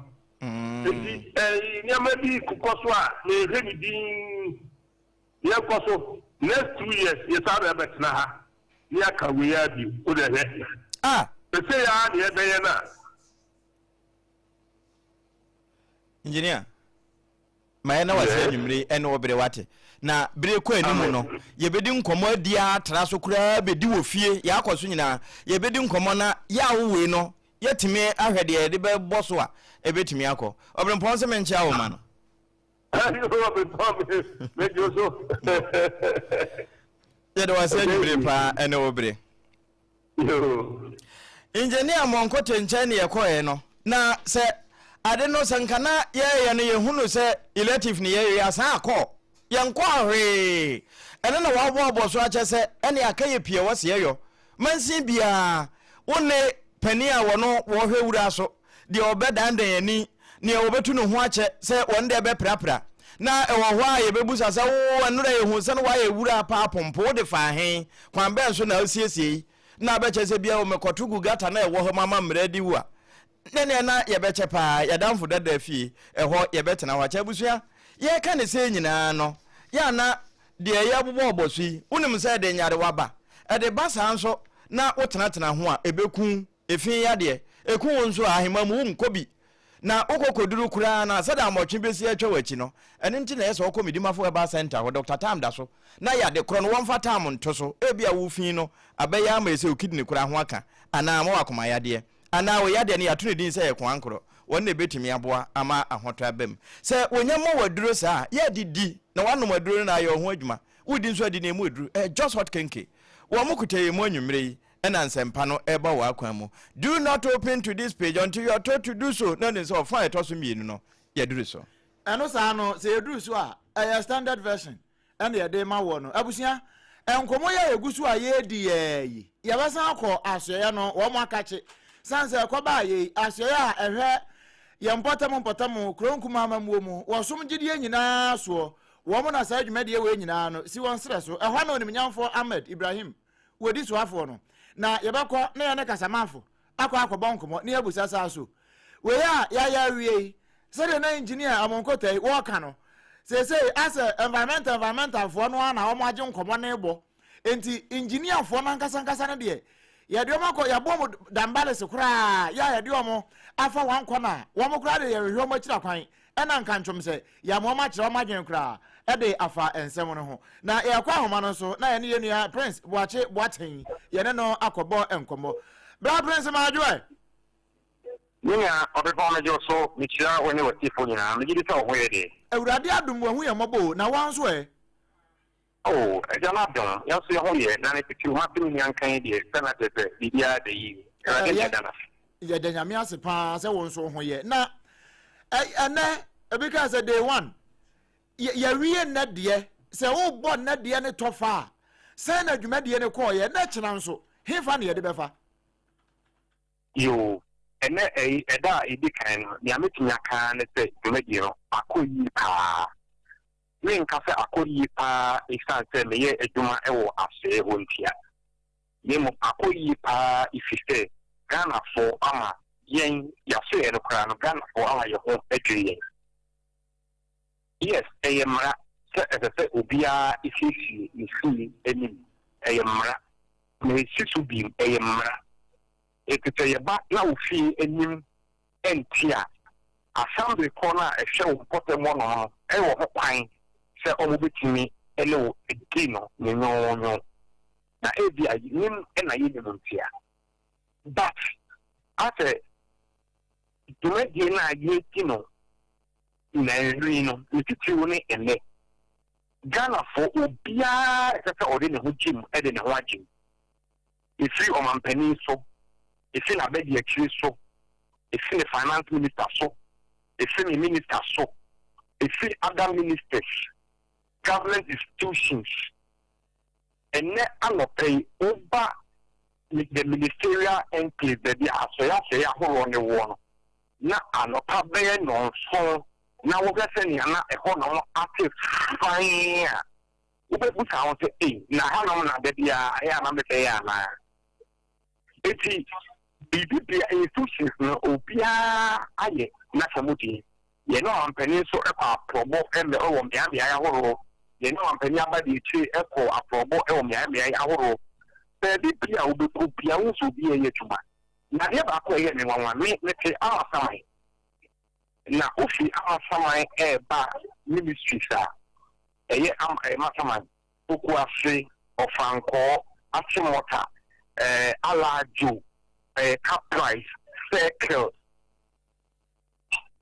nyama bi kokoko a na ehemi din ye koso next 2 years ye sabe betina ha ni aka we ya bi o de he se ya na ye be na engineer ma na wase anwumre ene obre wate na bere ko animu no ye bedi nkomo adia tra so kura bedi wo fie ya akoso nyina ye bedi nkomo na ya wowe no yetimi ahwede ye de be boso a ebetimi akọ obrempon se menche awo ma no ye de wase anwumre pa ene obre engineer monko tenche ne ye koye no na se ade no sankana ye no ye hunu se elective ne ye ya sa akọ yankwa hwe ene na wabo so ache se ene akaye pie wose yeyo mansi bia wone pani a wono wo hwewura so de obedan dan ani ne obetu no ho ache se wonde be prapra na ewo ho a ye bebusa se wo anura ye hu se no wa ye wura pa pompo de fa hen kwan be so na osiesie na beche se bia o mekotugu gata na ewo ho mama mredi wu a nene na ye beche pa ya damfo dada fie eho ye betena wa cha busua ye ka ne se nyina no ya na de ya bobo obosu unim se de nyare waba e de basa nso na wotena ho a ebeku efin ya de eku wonso ahema mu nkobi na okokoduru kura na sada amotwe besi atwa wachi no ene nti na yeso okomidimafo eba center ho Dr. Tam da so na ya de kro no wonfa tam nto so ebia wo fin no abeya ma ese okidini kura ho aka ana ma wakoma ya de ana wo ya de ne atune din se ye kwankro wonne betimi aboa ama ahoto abem se wonyamo waduro sa ya didi na wanom waduro na ayo ho adwuma wudi nso adi na emu aduro just hot kenke wo mokutaye mu anwumre ena nsempa no eba wa akwan mu do not open to this page until you are told to do so na nso fa etoso mienu no ya duru so eno sa no se eduru so a standard version ena ye de ma wo no abusia enkomo ya egusu a ye di yi ya basan akọ asoya no wo mo akache sanse ko ba ye asoya a ehwe ye mpotam kronkuma amamuo mu wo som gidie nyina so wo mo na sa adwumade we nyina no si won sere so ehwa na onimnyamfo Ahmed Ibrahim wodi so afo no na yebekọ na ye ne kasamafo akọ bonkomo na yebusa sa so we ya wie se de na engineer amonkotai wo ka no se as environmental fo no na wo mo age nkomo na ebo enti engineer fo na nkasa na de ya de omako ya bom dambale se kura ya de omo afa wan kona wo mo kura de ye hwe mo kira kwan ena nkanchom se ya mo ma kira o ma dwen kura e de afa ensem no ho na ya kwa homa no so na ye ne ye nua Prince boaten ye ne no akobo enkomo bra Prince ma adwo Nya obefo me jo so mi kira woni watifo nyina me gidi ta ho ye de Awurade adom wahu ye mobo na wanso oh ejana don ya so ye ho ye na ne pitu ha bi nyan kan de sana tete bibia de yi ya de dana ye de nyame ase pa se wonso ho ye na ene because day one ya wie na de se wo bo na de ne tofa say na dwuma de ne call ye na kyena nso hefa na ye de befa yo ene eda edi kan no ya metinya kan ne se dwuma de no akoyi pa me nka se akoyi pa isa se me ye edwuma ewo ase hontia ye mo akoyi pa ifise Ghana for ama yen ya se no kra no Ghana for ama ye ho edwe yes mra se obia ifisi ifi enim mra me sisu bi mra ekete ye ba na ofi enim entia assembly corner ehwe wo potemo no wo ho kwan se omo betimi ele edino nyonyo na ebi ayin na yin no ntia but ate dumedi na yetino na rino ititi woni ene Ghana for obia ekata ode ne ho jim ede ne ho agim ifi omampani so ifi na bedi akiri so ifi ne finance minister so ifi ne minister so ifi other ministers government institutions ene anopay over the ministerial enclave the asoya horo ne wo na anopa be no so na wo gese ni na eho no ate fine wo be bu sa won say na ha no na de dia ya na me say ya na eti bibi institutions no obia aye na samudi ye no ampani so ekwa probo eme o me am ya horo ye no ampani abadi chi ekwa aprobo e o me am ya horo baby bia wo be ku bia wo so bia ye tuma na de ba ko ye ne wanwa me te asamai na ofi asamai ba ministry sa eye am asamai oku afi ofanko atimota alajo cap price circle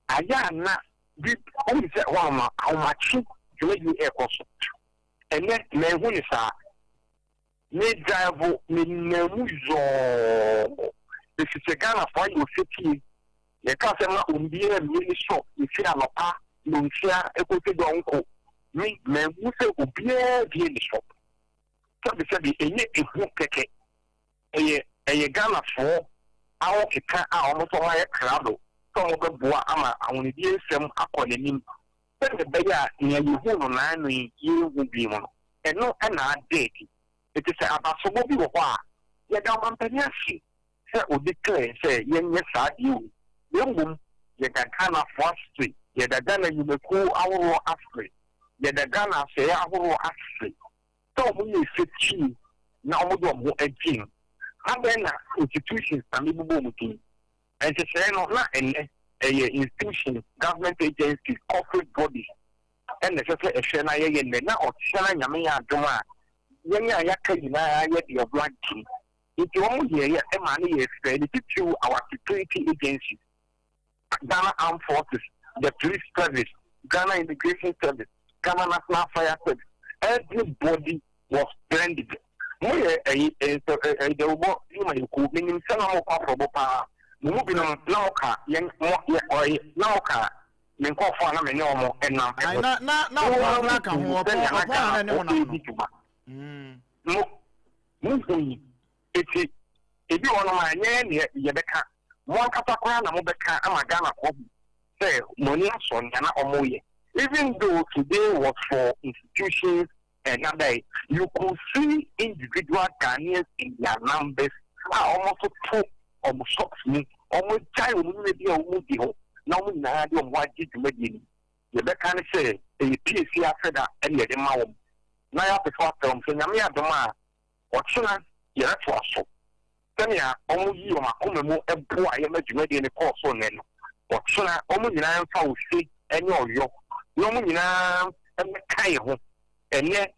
aya na bi o se wa ma how much you cost ene me hu ni sa me drive me nemuzo if you Ghana for you city ye ka se na umbie mi shop ifi anopa no ntia ekote do nko me hu se ubie die ni shop so be se bi enye ehu keke eye Ghana for awo keka a omo so wa krado so mo be boa ama awoni die nsem akonanim se be ya ne yehu no na no yehu bi mo eno na date it is abaso bi wo kwa ye da mampani afi se o declare se yenye sadio yengum ye Ghana for street ye da Ghana yumeku aworo afri ye da Ghana se aworo afri so mo ye fiti na omo do mo agin abena institutions tamibubo mutin and say no na ene institution government agencies corporate bodies and necessary eshena ye na otshena nyame ya adoma yenya yakayina ye the black team it omo ye e ma na ye spend to our security agencies Ghana Armed Forces, the police service, Ghana Immigration Service, Ghana National Fire Service, everybody was blended. The work you could mean some more comfortable power. Moving on Nauka, young Nauka, Minkofa, and no and now, moving it. If you want my name, Yabeka, one Katakwan, Mobeka, and Ghana, say, Moniason, Yana Omoye. Even though today was for institutions and other, you could see individual Ghanaians in their numbers are almost two almost shocks me, almost child maybe a movie. Now, I don't want you to make it. Yabeka say, a PSC after that, and yet, now I have to talk to them, saying, I'm here, Doma, or China, you're to us. Tanya, almost you are coming and poor. I am ready in the course on them. Or China, almost in our house, and your no and the Kayo, and yet,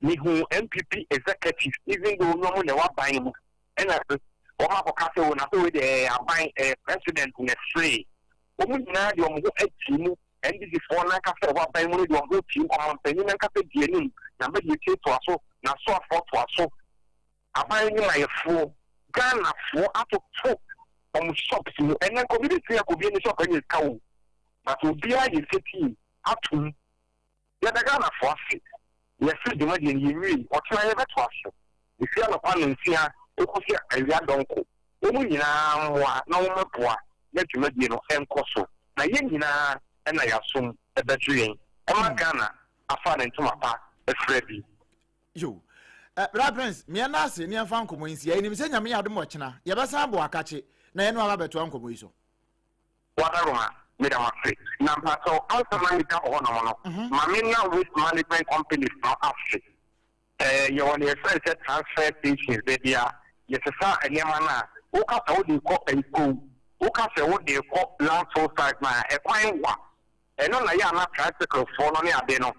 me who MPP executives, even though no one was buying, and I have a castle when I do it, I buy a president in a free. Woman, you are team, and this is one like after what I want to go team on Penny and Cafe Jenny, number you take to us, now so for to us. I buy my fool. Ghana for out of 2 shops, and then community could be in the shop and you cow. but Ubia is city up to Yadagana for it. Yes, the money you read, or try ever to us. If you are upon and see her, Okosia, and Yadonko. Umina, no more poor, let you make you know, and Koso. Nayina, and I assume a battery. Ghana, a fan and Tomapa, a Freddy. You. Prince, me and Nasi, near Fanco Moinsia, and him saying, I mean, I don't watch now. Yabasa Boakachi, Nano Abbott to Uncle Moiso. What I Madam Free. Number so also management on Mamina with management companies now after. You want your first transfer stations, baby. Yes, sir, and Yamana. Who can hold you call a school? Who can say what they call land so side now? A fine one. And on a young tricycle for only a deno.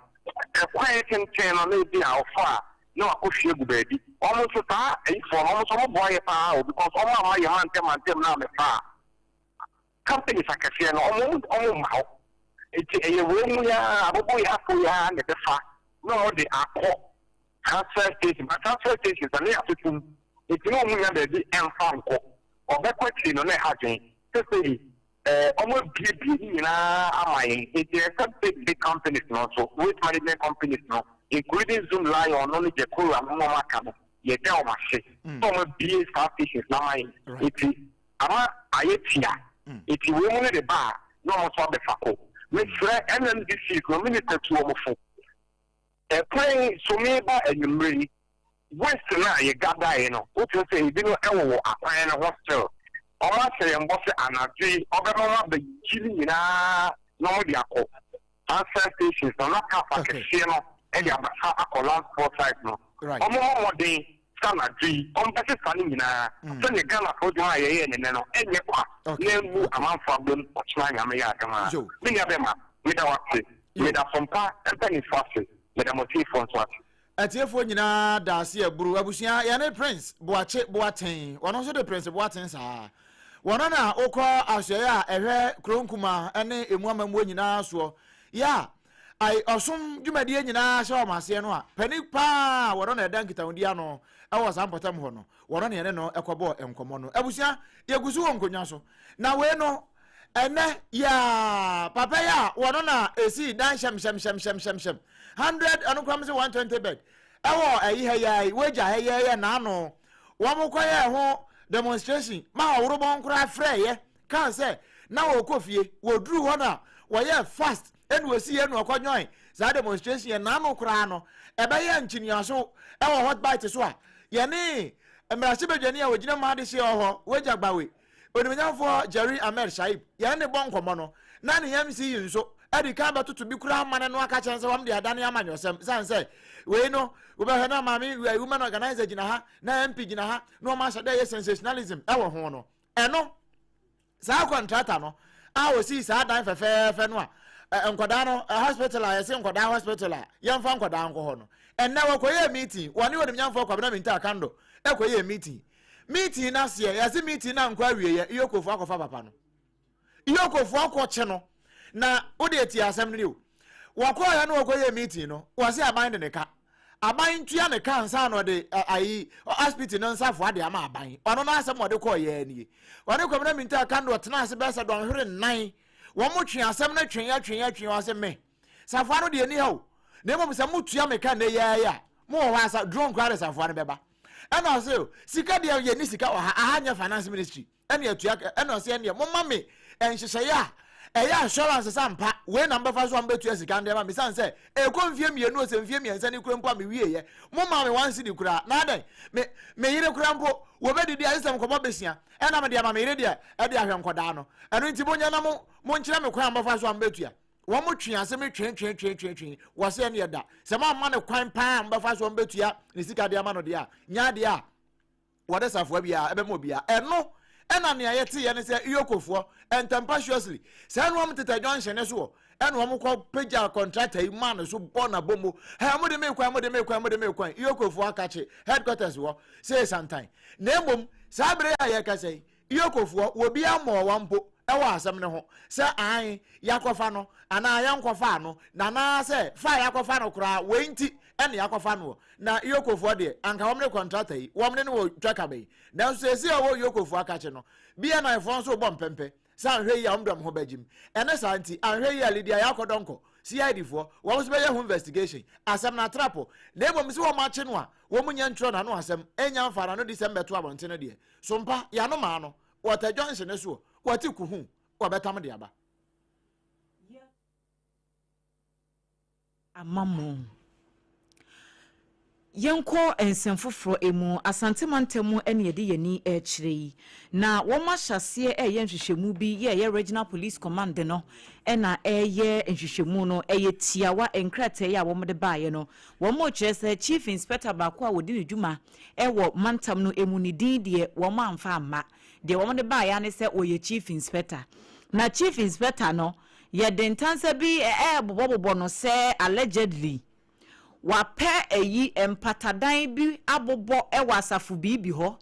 A quiet and chain on maybe how far. No, I push you, baby. Almost a car, and for almost a boy power because all my young them now the far. Companies are cashier almost now. It's a room, yeah, a boy after ya and the far. No, they are called transfer station, but transfer stations are near to it's no more than the M Franco or backward in on a hatching. To say, almost in it's a big companies now, so with management companies now, including Zoom Line or only the crew and Mama Cabo. You tell my shit. Some BA stations now, it's Ayatia. If you win the bar, no more for the Faco. With NMDC, community to Omofo. A playing Sumeba and you really. Western, you got that, you know. What you say, you know, a fine hostel. All I say, I'm bossy and I dream, the Gilly, no, the transfer stations are not half like a channel, and you have a last 4 sides now. Right. More day, some are dream, better funny, send a gun for my and then, and you move amount for them, or trying a Mayaka. Many of them are without it, without some part, and penny fast, with a motif on what. Atiefo nyina da se aburu abusia ya ne Prince Boache Boaten wono so de Prince Boaten sa wono na okọ ahye a ehwe kronkuma ene emuamamwo nyina so ya ai osum dwumadie nyina hye o mase no a pani pa wono na edan kitawudi ano ewo sampotam ho no wono ne ne no ekobo enkomo no abusia yegusu wo nkonya so na we no ene ya papa ya wono na esi dan shem 100 anu kwam se 120 bed ewo ayi hayai weja hayai na ano wo mo koye ho demonstration ma owro bon kra freye kan se na wo kofie wo duru ho na wo ye fast enu osi enu akonyoy za demonstration na ano kra no ebe ye nchiniaso ewo hot bite so a ye ni emrase bedwani a wogina ma de se ho weja gbawe onimnyafo Jerry Ahmed Shaib ye ne bon komo no na ne yam si yinso edi ka ba tutu bi kura mane no aka chense wam de adane amanyo sem san say we no we be na mami we women organizer gina ha na MP gina ha no ma sha dey sensationalism e wo ho no eno sa contractor no a wo si sa dan fefe no a enkoda no hospital a yesi enkoda hospital a yemfa enkoda anko ho no enna wo koye meeting woni woni nyamfo kwabena minta kando e koye meeting na se yesi meeting na nkwa wiye iyokofu akofa papa no iyokofu akoche no na odi eti asem ni o wakoya na wakoye meeting no wase aban de ne ka aban tua ne ka nsa no de ayi hospital no nsa fo ade ama aban ono na asem ode koye ni wone kwamna minta kando tena ase besa don hwere nan wo mo twe asem na twen wase me safo no de ni ha o na mo se mutua me ka na ya mo ho asa drone kware safo no beba ena se sika de ye ni sika ahanya finance ministry ena atua ena se ena mo mame enhyehyɛ ya eya assurance sampa we number fa so am betu asika ndema me san say e ko mfie mienu o se mfie miensa ni kura mpo me wieye mo ma me wan cedi kura na adan me yire kura mpo wo be didi asem ko besia e na me dia ma me yire dia e dia hwe nkoda no eno nti bonya na mo nkyere me kwan fa so am betu ya wo mo twe asem twen wo se ne da se ma ma ne kwan pa am fa so am betu ya ne sika dia ma no dia nya dia wo de safo bia e be mo bia eno ena ne ayete ye ne se iyokofo entempestuously se anu am tete junction ne so enu am ko pagya contractor man so bona bomo ha mo de me kwan iyokofo akache headquarters wo say sometime na emom sa bere ya ye ka sei iyokofo wo bia mo wampo ewa asem ne ho se an yakofa no ana yankofa no na se fa yakofa no kura wenti ene yakofa no na iyokofo de anka womne contractor yi womne ne wo twaka be na so esi owo iyokofo akache no bia na efon so bom pempe san hwe ya omdom ho bajim ene santi an hwe ya lidia ya kodonko CID for wo so be ya investigation asem na trapo na ebom se wo ma che no a wo munya ntro na no asem enya mfara no December to abonte no de sompa ya no ma no water Johnson ne so wati ku hu wo betam de aba amamo yenko ensemfoforo emu asantemantemu ene yede yani echire na wo ma hyase nhwehwemu bi ye regional police command no ena nhwehwemu no tiawa enkrate ya wo mde baaye no wo mo kyerese chief inspector baako a wodi ne dwuma wo mantam no emu ni din de wo ma amfa amma de wo mde baaye ne se oye chief inspector na chief inspector no ye dentansa bi bobobo no se allegedly wape eyi empatadan bi abobo asafo bibi ho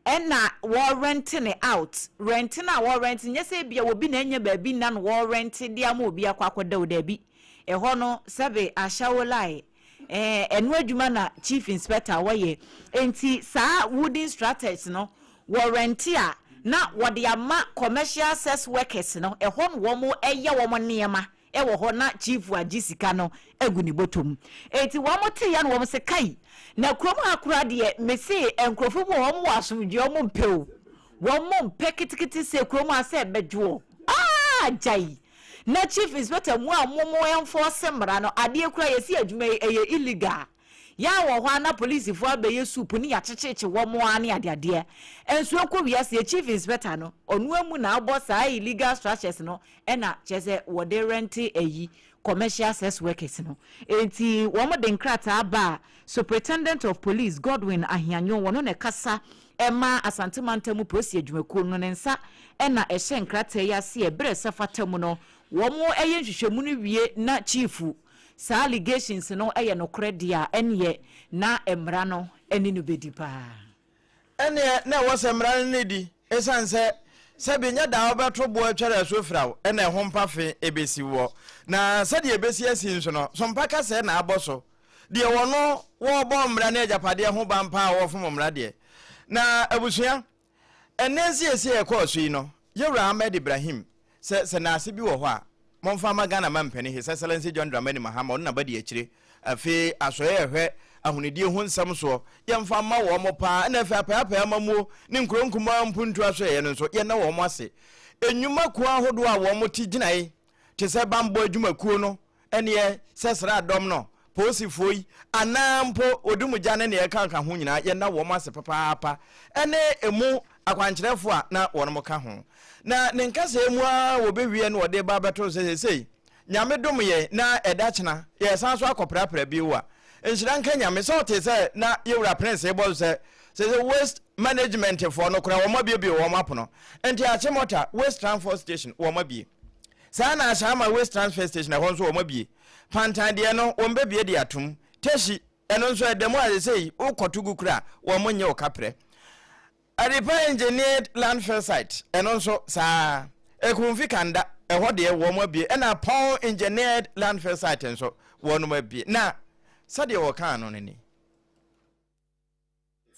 ena wo renting out renting na wo renting nyese bia obi na enya ba bi na no wo renting dia ma obi akwakoda oda bi ho no sebe ashawolai enu adwuma na chief inspector waye enti saa wooden strategies no wo rentia na wode ama commercial sex workers no ho no wo mo wo mo niema ewo ho na chief agisika no aguni botom eti wo mote ya no wo se kai na krom akura de mesi enkrofo bo wo mo asomdwe wo mpeo wo mo mpe kitikiti se krom ase bedwo jai na chief inspector mu amomo enforce mra no ade kura yesi adwuma illegal ya wo ho na police fo abeye soup ni ya checheche wo mo ane ade enso ko wiase chief inspector no onu amu na abosa illegal structures no ena chese wo de rent commercial sex workers no enti wo mo de nkrata ba superintendent of police Godwin Ahianyo wono ne kasa ema asantemantamu prosi adwumakuo no nensa ena ehye nkrata ya se ebre sefatamu no wo mo nhwehwemu no wie na chiefu sa allegations no no credia enye na emra no eni no bedi pa ene na wasemra no di esanse se benya da obeto bo atware so frawo ene ho mpafe ebesi wo na se de ebesi asinso no so mpaka se na aboso de wono wo bo mra na ajapade ho bampa wo fom mra de na abusua enensi esi ekoso yi no Yewra Ahmed Ibrahim se na ase bi wo ho a monfa magana mampani His Excellency John Dramani Mahama on na badi akire afi asoye ehwe ahunidi ho nsam so yemfa ma wo mo pa na afi apapa mamuo ne nkronkuma mpuntu asoye no so ye na wo mo ase enwuma ku ahodo a wo mo ti ginae te se bambo adwumakuo no ene sesra adom no posifoi anampo odumuja ne ne kanka ho nyina ye na wo mo ase papa ene emu akwankyerefo a na wo no ka ho na nenkase emu a wo bewie no wode ba beto sei nyame dom ye na edachena ye san so akoprapra bi wa enhira nka nyame so te se na Yewra Prince ebo se waste management for no kura wo mabie bi wo mapono enti achemota waste transfer station wo mabie sana ashama waste transfer station na honso wo mabie pantande no wo mbebie di atum teshi eno nso edemo a sei ukotugu kura wo monye okapre Aripa engineered landfill site eno nso sa ekunfi kanda eho de wo mabie na pon engineered landfill site nso wo no mabie na sade wo kan no ni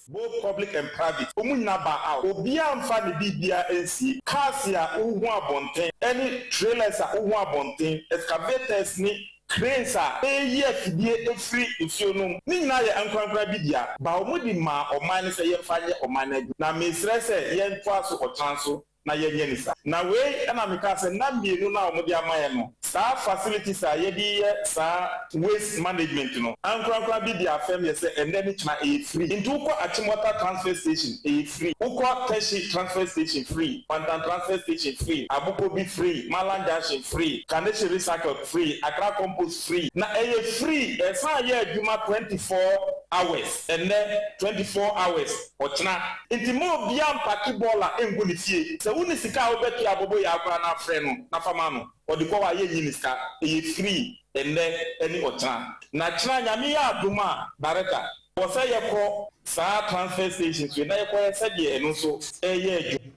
both public and private omunyina ba out obi amfa ne bibia ensi cars ya ohu abonten any trailers a ohu abonten excavators ni cranes a eye fidie efri nsuo no ni nyina ye ankwankwa bidia ba omudi ma oman ne se ye faye oman na mesre se ye ntwa so otranso na ye nye nisa na we na meka se na mienu na omudi amaye no sa facilities a ye di sa waste management no ankwankwa bidia fam ye se ende ni chima e free into uko achimota transfer station e free uko teshi transfer station free pantan transfer station free abuko bi free malanja free kaneshi recycle free akra compost free na e free e sa ye adwuma 24 hours and then 24 hours ochna intimo bia mpaki bola engu ni fie se woni sika obeti abobo ya akwa na frɛ no na fama no odiko wa ye nyini sika e free and then any ochna na chna nyame ya aduma baraka wo se ye ko sa transfer stations we na ye ko se de eno so ye adwu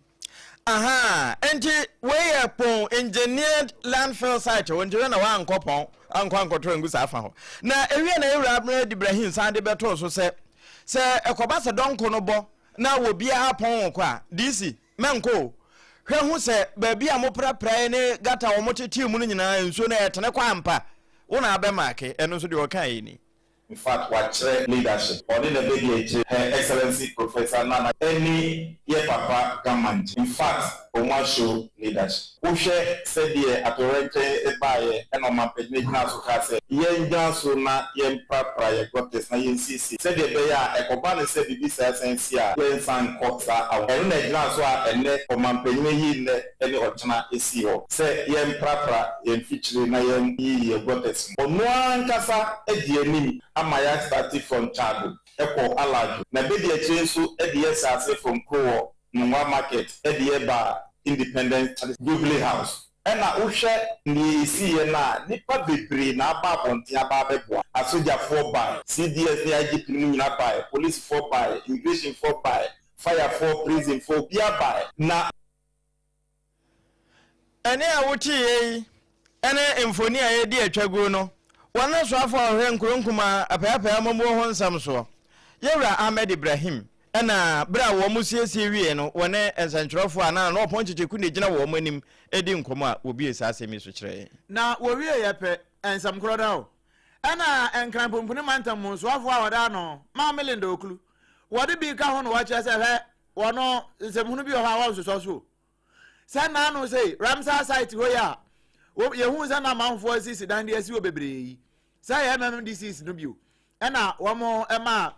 aha enti we ye pon engineered landfill site wonjere na wa ankopon ankontro ngusa afa ho na ewie na Yewra Ahmed Ibrahim sande beto so se ekobasa donko no bo na wo bia apon ko a DC menko hwe hu se baabi a moprapra ne gata wo motete mu no nyina nsuo na yetene kwa ampa wona abemake eno so de okan ni. In fact, what leadership or in the BDH, Her Excellency Professor Nana, any year papa government. In fact, Oma show leadership. Ushe said here at Orente by and on my page now so case. Yen Janso na yen prior got this na yen CC. Said the beya a company said the business and sia when san quarter out. And the so and net on my page in any original ACO. Say yen prior yen feature na yen ye got this. On one casa a dear Amaya started from Chadu, Echo Alaju. Na be the change so EDS from Kowo, Nwa Market, Edieba Independent Jubilee House. And na Ushe ni see na nipa bebre na aba bonti aba beboa. Asoja 4 by, CDS IGP ni na by, police 4 by, immigration 4 by, fire 4, prison 4 bia by. Na ene awuchi yi ene emfoni aye di atwago no. Wana so afọ ahwe nkronkuma apayapaya mambo ho nsam so yewra Ahmed Ibrahim ena bra wo musiesie wie no wone ensantrofo ana no ponchecheku ne gina wo manim edi nkomo a obi esase mi so kire na wo wie yepe ensam kroda o ena enkran pompuni mantam so afọ awada no ma melinda okulu wode bi ka ho no wa kire se he wono nsem bi o ha wa so se na no sei Ramsar site ho ya yehu za na manfo asisi dan de asi obebre say MMDC no bio na womo ema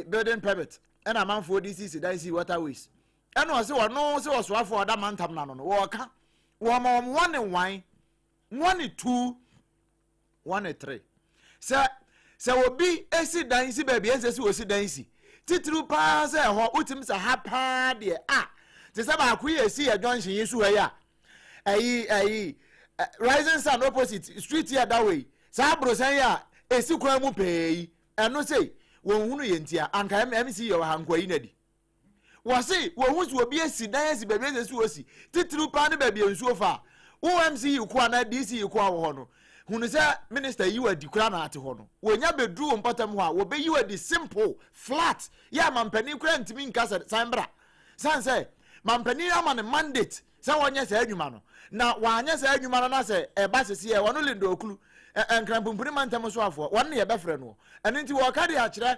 building permit na manfo DCC dan si waterways na o se wono se osoafo oda mantam na no wo ka wo ma 1 and 1 1 and 2 1 and 3 se obi esi dan si ba bi ensesi osi dan si titru pa se ho utim se ha pa de te se ba ku ye si junction yesu ya Rising Sun opposite street here that way. Sabrosan ya esi kwa mu pay. Eno say won hunu ye ntia anka MC yo hankwa yi nadi. Wo say wo hu so obi esi dan esi bebe esi osi. Titru pa ne bebe ensuo fa. OMC yi kwa na DC yi kwa wo no. Hunu say minister yi wadi kura na ate ho no. Wo nya bedru mpatam ho a wo be yi wadi simple flat. Ya mampani kura ntimi nka sanbra. San say mampani ama ne mandate. Sa wonye sa adwuma no na wanye sa adwuma no na se eba sese e wono lindo okulu enkrampumpuni mantem so afo wonne ye befre no eno nti wo ka de a kire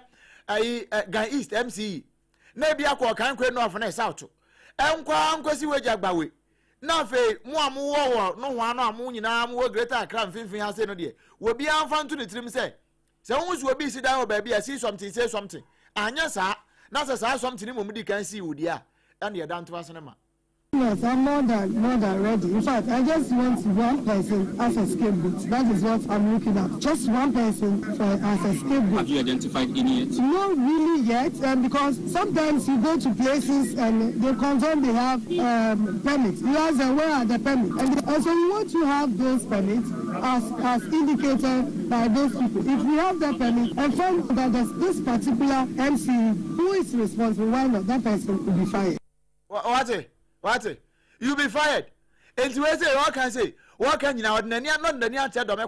Gan East MCE na bia ko kan kwe no afo na south enkwa nkwasi wejagbawe na fe mu amuwo no ho ano amu nyina amu wo Greater Accra mfimfin ase no de wo bia amfa nto ne tirim se wonsu obi si dan oba bia see something say something anya sa na sa something ni momudi kan see wudi a and ye dan to asene ma. Yes, I'm more than ready. In fact, I just want one person as a scapegoat. That is what I'm looking at. Just one person as a scapegoat. Have you identified any yet? Not really yet, because sometimes you go to places and they confirm they have permits. You ask them where are the permits, and so we want to have those permits as indicated by those people. If we have the permit and find that this particular MC who is responsible, why not that person will be fired? What? You be fired. And to say what can say? What can you now? Not the near tell them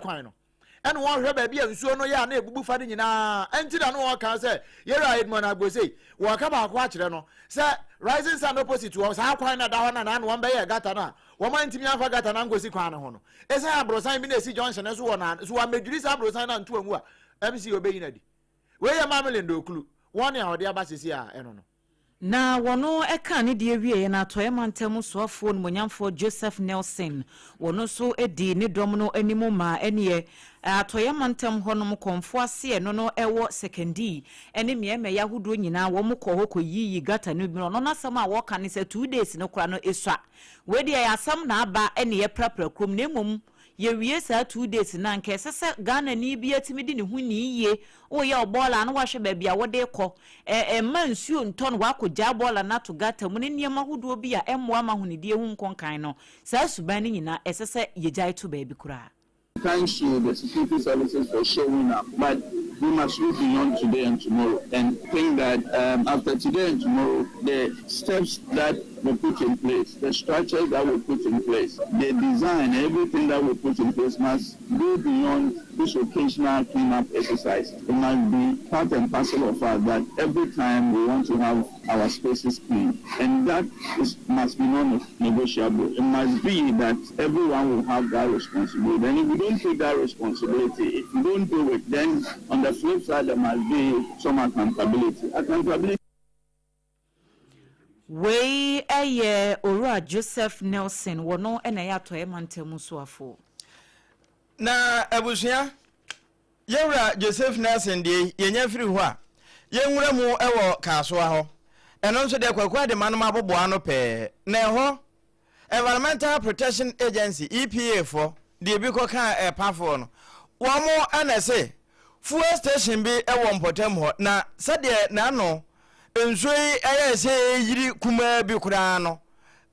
and one her baby and so no ya na bubu fadi nyina enti da no kan say ye right man go say waka ba kwa kire no say Rising Sun opposite was how kwan na da na na one be gata na wo man ntimi afa gata na ngosi kwan ho no e say abrosan bi na si junction so wona so wa medwiri sa abrosan na nto amu a MC obeyi na di we ya mamele ndokulu one ya ode abasisi a eno no na wono eka ne de wie na toye mantem soafo no monyamfo Joseph Nelson wono so edi ne dom no animu ma ene atoye mantem honom konfo ase no ewo sekendi ene mieme yahudo nyina wo mkọ hoko yiyi gata no bi no na sam a wo kan se 2 days no kra no eswa we de ya sam na aba ene ye prapra krom na mum ye wie sa 2 days na nke sese Ghana ni bi atimi di ne hu ni ye o ye obola na wahwe ba bia wode kọ mansuo nton wa akogya bola na to gata mu ne niema hudo bi a emmoa ma hunidie hu nkonkan no sa suban ni nyina esese ye jai to ba bi kura. Thanks to the security services for showing up, but we must look beyond today and tomorrow and think that after today and tomorrow, the steps that we put in place, the structures that we put in place, the design, everything that we put in place must go beyond this occasional cleanup exercise. It must be part and parcel of us that every time we want to have our spaces clean, and that must be non-negotiable. It must be that everyone will have that responsibility. And if we don't take that responsibility, if we don't do it, then on the flip side there must be some accountability. Wey Ora Joseph Nelson wono ena ya to emantemu so afo. Na abusia Yewra Joseph Nelson de yenya firi ho a yenwura mu ewo kaso ho eno nso de kwakwa de manoma abobo ano pe na ho Environmental Protection Agency EPA for de bi ko kan pafo no wo mo anase fuel station bi ewo mpotem ho na sade na no ensoi ayese yiri kuma bi kura no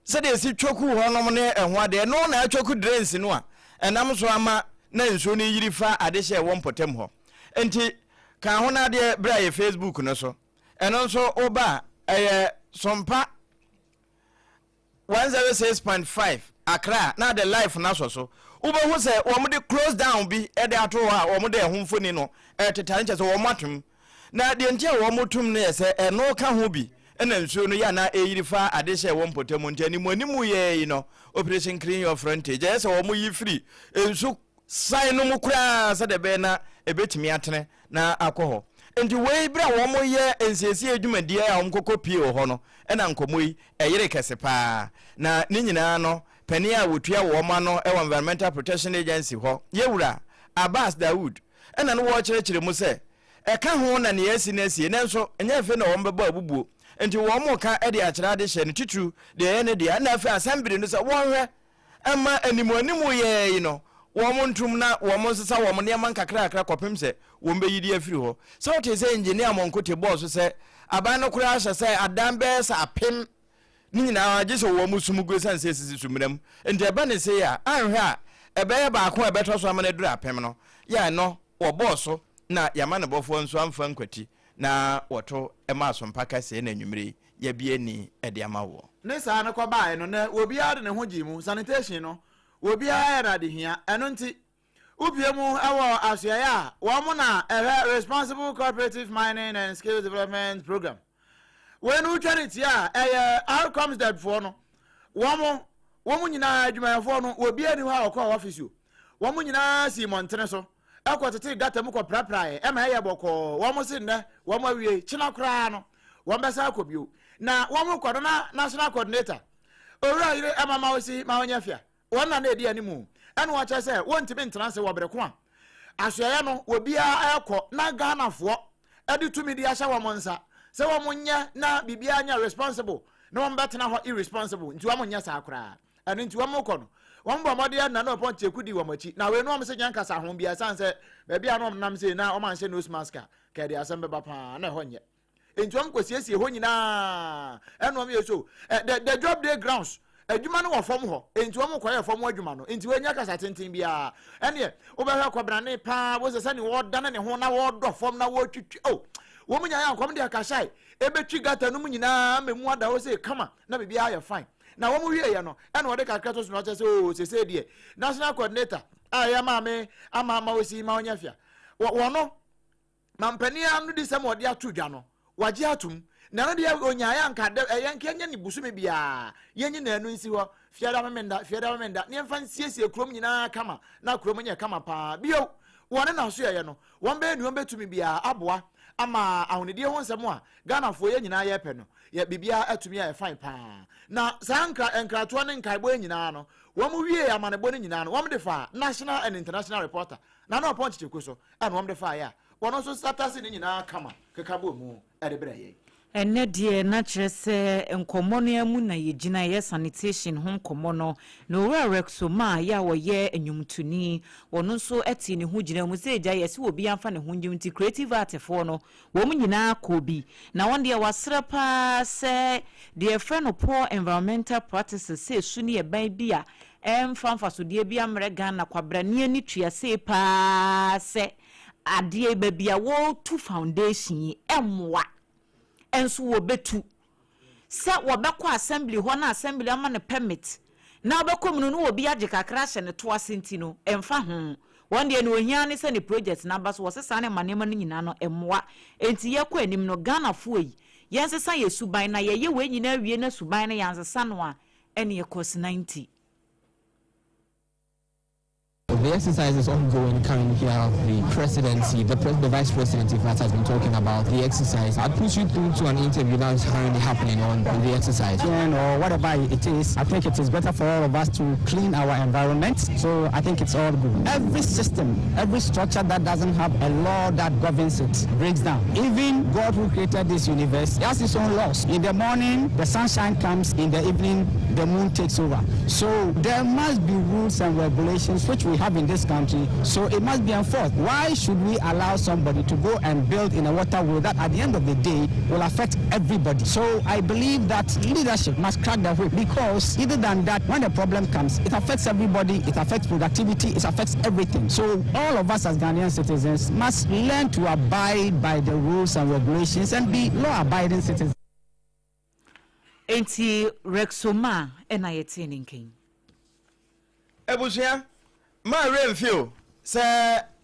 sade si twoku ho no ne ehwo ade no na atwoku drains no a enam so ama na nso ni yiri fa adehye wo mpotem ho enti kan ho na de bra ye Facebook no so eno so oba SOMPA 106.5 Accra na the life na so ubo hu se wo mo de close down bi e de ato ha wo mo de ho mfoni no tetare nche so wo matum na de nche wo motum ne se eno ka ho bi ena nsuo no ya na eyiri fa adehye wo mpotem nche ni monimu ye no operation clean your frontage se wo mo yi free ensu sai no mu kura se de be na ebetimi atene na akoho enti wei bra wo mo ye ensiesie adwumadie a wo kokko pie wo ho no ena nkomoyi eyire kese pa na ni nyina no pani a wotua wo ma no Environmental Protection Agency ho yewura Abbas Dawood ena no wo kyerɛkyerɛ mu se eka ho na ne yasi na sie nenso enya fe na wo mbeba abubuo enti wo mo ka e de akyerɛ de hye ne titru de ye ne de na fe assembly no se wo hwe ama animu ye yi no wo mo ntum na wo mo sesa wo mo ne man kakra kopem se wo mbeyidi afiri ho so what is engineer monkote boss se aban no kura hye se adam be sa apem ni nyina age so wo mo sumugo san se sisi sumram enti eba ne se ya anhwe a ebe ye ba ko ebe to so amana duru apem no ya no wo boss na yama ne bofo nso amfa nkwati na woto ema asompa kase na nwumre ya bie ni ede ama wo ne sa ne ko bae no na obi ade ne ho gimu sanitation no obi ara de hia eno nti ubiemu ewo asoya wo mo na responsible cooperative mining and skills development program when u charity outcomes that for no wo mo nyina adwumayefo no obi ani ho akọ office wo mo nyina si montene so akotete data mu ko praprae e ma ye boko wo mo si nne wo mo wie china kra no wo mbesa akobio na wo mo kodo na national coordinator ora ire amama osi ma onyafia wona na edi animu ene wa cha se wontimi ntranse wo breko a asoya no obi a ekọ na Ghanafo edi tumi di ahya wo monsa se wo monye na bibia anya responsible na wo mbetena ho irresponsible nti wo monye sa akra ene nti wo mokọ no wo mbo mode na no ponche kudi wo machi na we no am se nyanka sa ho bia sanse bebia no nam se na o man se nose mask ka de asembe ba pa na ho nye enti wo mkosiesie ho nyina ene wo yeso the job day grounds adwuma no wo fom ho enti wo mkoye fom adwuma no enti we nyaka sa tenten bia ene wo be hwa kwabrane pa wo se sane wo dane ne ho na wo do fom na wo twitwi wo munya ya nkom de akashai ebetwi gata no munyina memu ada wo se kama na bibia aye fine na wo mu wie ye no ene wo de kakra to so no se se de national coordinator ya maame ama wosi ma onyafia wo no mampani anu di se mo de atudwa no waje atum na no de onyaya nka de yenke nya ni busume bia yenye na anu nsi ho fiada memenda ne mfa nsiesie krom nyina kama na krom nya kama pa bio wone na so ye no won be nu betumi bia aboa ama ahonedie ho nsem a Ghanafo ye nyina ye pe no ye bibia atumi ya fine pa na sanka enkrato ne nkaibo nyina no wo mu wie amanebo ne nyina no wo de fa national and international reporter na no point chekuso and wo de fa ya wono so status ne nyina kama kekabo mu edebre ye ene die na kyerese enkomo no amu na yegina ye sanitation ho nkomo no na owura rexoma ya wo ye enwumtuni wono so eti ne ho gina mu se eja yesi obi amfa ne ho njimti creative art for no wo mu nyina kobi na wonde wasra pa se de friend poor environmental practices se suni e ban bia emfa so de bia mre Ghana kwabrane ni tua se pa se ade bebia wo two foundation emwa enso wo betu se wobekọ assembly ho na assembly ama ne permit na obekọ mu no obi age kakra hye ne to asenti no emfa ho one day no ohia ne se ne project na ba so wosesa ne manema no nyina no emmoa enti yekọ anim no Ghana fo yi yensesa yesuban na yeye we nyina wie na suban na yansesa no a ene yekos 90. The exercise is ongoing. Currently, here the presidency, the vice president, in fact, has been talking about the exercise. I'll put you through to an interview that is currently happening on the exercise. Or whatever it is, I think it is better for all of us to clean our environment. So I think it's all good. Every system, every structure that doesn't have a law that governs it breaks down. Even God who created this universe has his own laws. In the morning, the sunshine comes. In the evening, the moon takes over. So there must be rules and regulations which we have in this country, so it must be enforced. Why should we allow somebody to go and build in a waterway that at the end of the day will affect everybody? So I believe that leadership must crack the whip, because other than that, when the problem comes, it affects everybody, it affects productivity, it affects everything. So all of us as Ghanaian citizens must learn to abide by the rules and regulations and be law-abiding citizens. Enti Rexoma enayeti ninkin. Ebusia ma Renfio se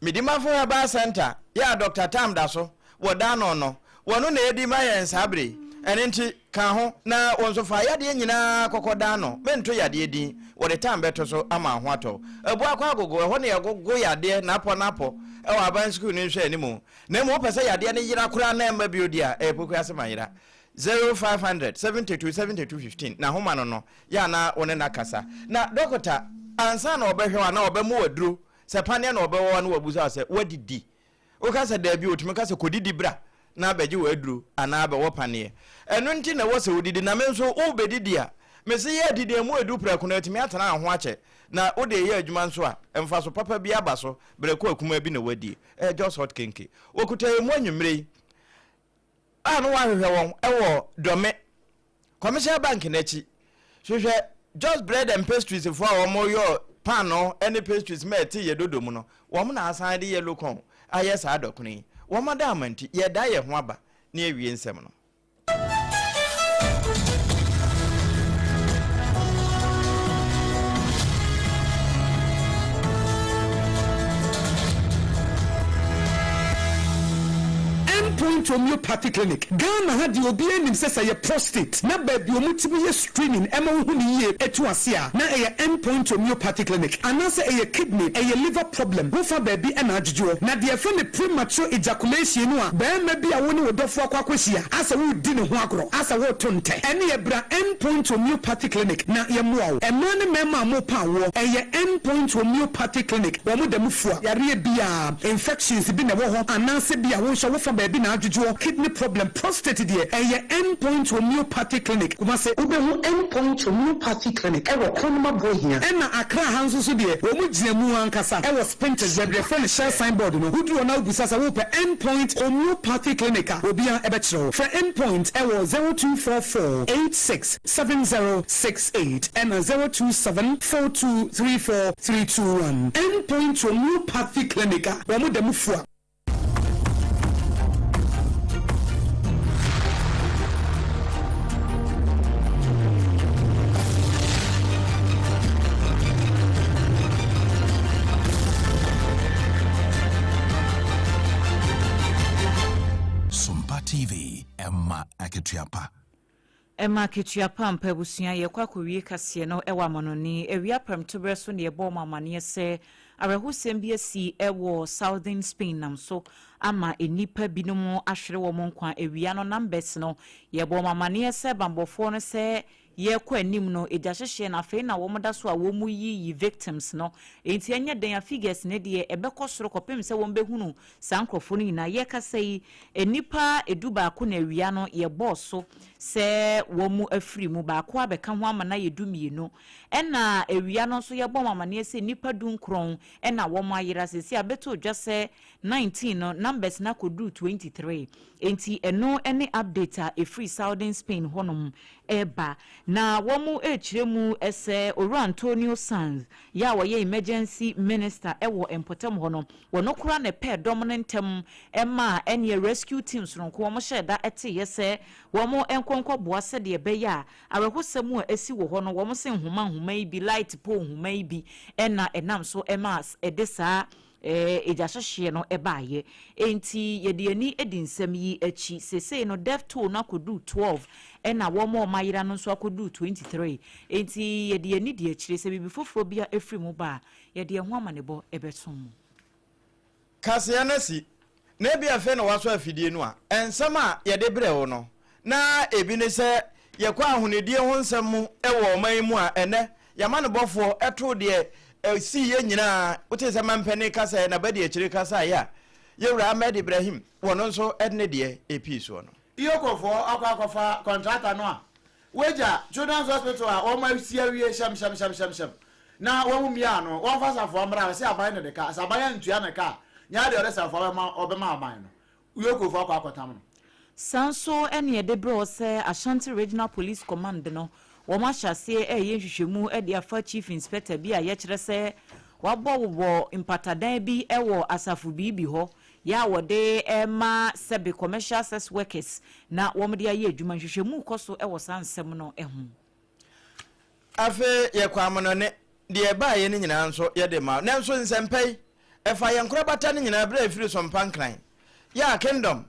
midima for Herbal Center ya Dr. Tam Daso woda no wono na edi ma yen sabre enenti kan ho na wonso fa yade nyina kokoda no mento yade di wode tam beto so ama ho ato ebu akwa agogo ho na yegogo yade napo e wa ban school ni hwe animu na mo pese yade ne yira kura na emba biodia e poku asema yira 0500 727215 na homa no ya na wone na kasa na dokota ansa na obehwe na obemu wadru se pane na obewo na wabuza se wadidi o ka se da bi otumi ka se kodidi bra na abeje wadru ana abewo pane enu nti na wo se wodidi na menso o bedidi a mesi ye didi emu adu prako na atimi atana ho ache na o de ye adwuma nso a emfa so papa bi aba so breko akuma bi na wadi just hot kenke okuta emu anwumre anu wa hwehwe won ewo dome commercial bank na chi hwehwe just bread and pastries for our moyo pano any pastries me ti ye dodo mu no wo na asan de yellow con ayesa adokuni wo madamanti ye da ye ho aba na ewie nsem no Point homeopathy clinic Ghana had the obi enim say say prostate na baby omutimi ye screening ema hu ni ye etu ase a na e endpoint homeopathy clinic anase e kidney e liver problem wo fa baby e na ajuju na de fa ne premature ejaculation no a ba ma bi a wo ne wodofo akwakwahia asa wo di ne ho agro asa wo tonte ene ye bra endpoint homeopathy clinic na ye moa e ma ne mema mo pa wo e ye endpoint homeopathy clinic wo mo dem fua yare bia infections bi na wo ho anase bia wo hye wo fa baby na ajuju kidney problem prostate there a endpoint homeopathy clinic kuma say ubehu endpoint homeopathy clinic e wo konoma boy here e na Accra hanso so there wo mu giamu ankasa e wo sprinters zebre friend share signboard no hudu na ubisa sa wo pe endpoint homeopathy clinic obi an e be kire for endpoint e wo 0244867068 and 0274234321 endpoint homeopathy clinic wo mu dem fua TV Emma Aketiapa Emma Aketiapa mpabusia ye kwakowie kase no ewa manoni ewia pramtobre so ne ebo mamane se arehusem bi asi ewo Southern Spain nam so ama enipa binom ahwere wo monkwa ewia no numbers no ye bo mamane se bambofo no se ye kwa anim no ejahehye na fe na wo moda so a wo mu yi victims no enti anya den figures ne de ebekọ soro kopem se wo mbehunu sankrofo no nyina ye kasai enipa eduba ko na awia no ye bosso se wo mu afiri mu ba ko abeka ho ama na yedumienu ena awia no so ye bom amane se enipa dunkron ena wo mu ayira se abeto dwase 19 no numbers na kodu 23 enti eno ene update a free Southern Spain honom eba na womu echiremu ese Owura Antonio Sanz ya woye emergency minister ewo empotem hono wono kura ne pe dominentem ema enye rescue teams no ko mo sheda ete yese womo enkonkwo boase de beya arehosemu a esi wo hono womo se nhoma ibi light pole nhoma ibi ena enam so emas edesa ejashashie no ebaye enti yede ani edinsem yi achi sese no death toll na kodu 12 ena womo mayira no so akodu 23 enti yede ani de achire se bibi foforo bia efrimu ba yede ho amanebo ebetom kase anasi na bia fe no waso afidie no a ensem a yede bre wo no na ebi ne se yekwa ahonedie ho nsem mu ewo man mu a ene yamane bofo eto de si ye nyina wote se mampene kasa na badi achire kasa ya Yewura Ahmed Ibrahim wono nso edne de epi so no iyokofo akwakofa contractor no a weja children's hospital a o ma si awie sham na wo mumia no won fasa fo amra se aban ne de ka asaban ntua ne ka nya de oresa fo ma obema aban no iyokofo akwakotam no sanso ene de bro se Ashanti Regional Police Command no woma hyase ye hwehwemu de afa chief inspector bi a ye kire se wabwo impatadan bi ewo asafu bibi ho ya wode ema sebe commercial sex workers na womde aye adwuma hwehwemu koso ewo sansem no ehu afe ye kwamono ne de ba ye ne nyina nso ye de ma na nso nsempei efa ye nkorabata ne nyina bra efiri SOMPA nkran ya Kingdom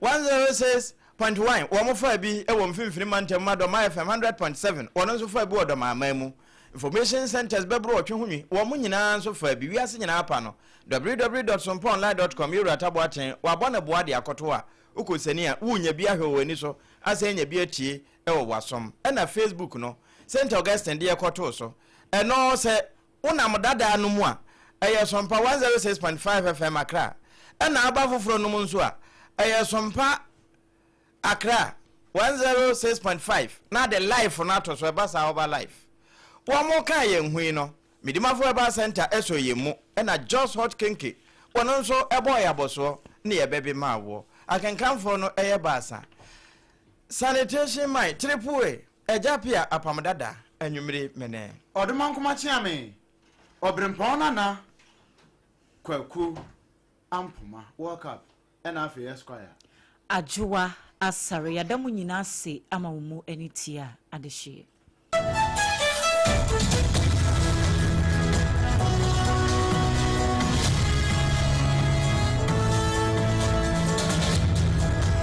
106.1 wo mo fa bi ewo mfimfini mantem madoma FM 100.7 wono nso fa bi wodoma amamu information centers bebro otwe hunwi wo mo nyina nso fa bi wiase nyina apa no www.sompaonline.com yura tabo aten wabona boa de akoto a ukosani a wunya bi ahwe wani so asa nya bi atie ewo wasom na Facebook no St Augustine de akoto so eno se unam dada no mu a eye SOMPA 106.5 FM Accra na aba foforo no mu nso a eye SOMPA Accra 106.5 na the life na to so eba sa over life wo mo ka ye nhui no midimafo eba center eso ye mu na just hot kinky wono nso ebo ya boso na ye bebe mawo akenkanfo no eye basa sanitation mai triple ejapia APAM DADAA anwumire mene odumankoma chiame OBREMPONG-NANA kwaku ampuma world cup na afi esquire ADWOA ASARE yadamu nyina se ama mu enitia adehye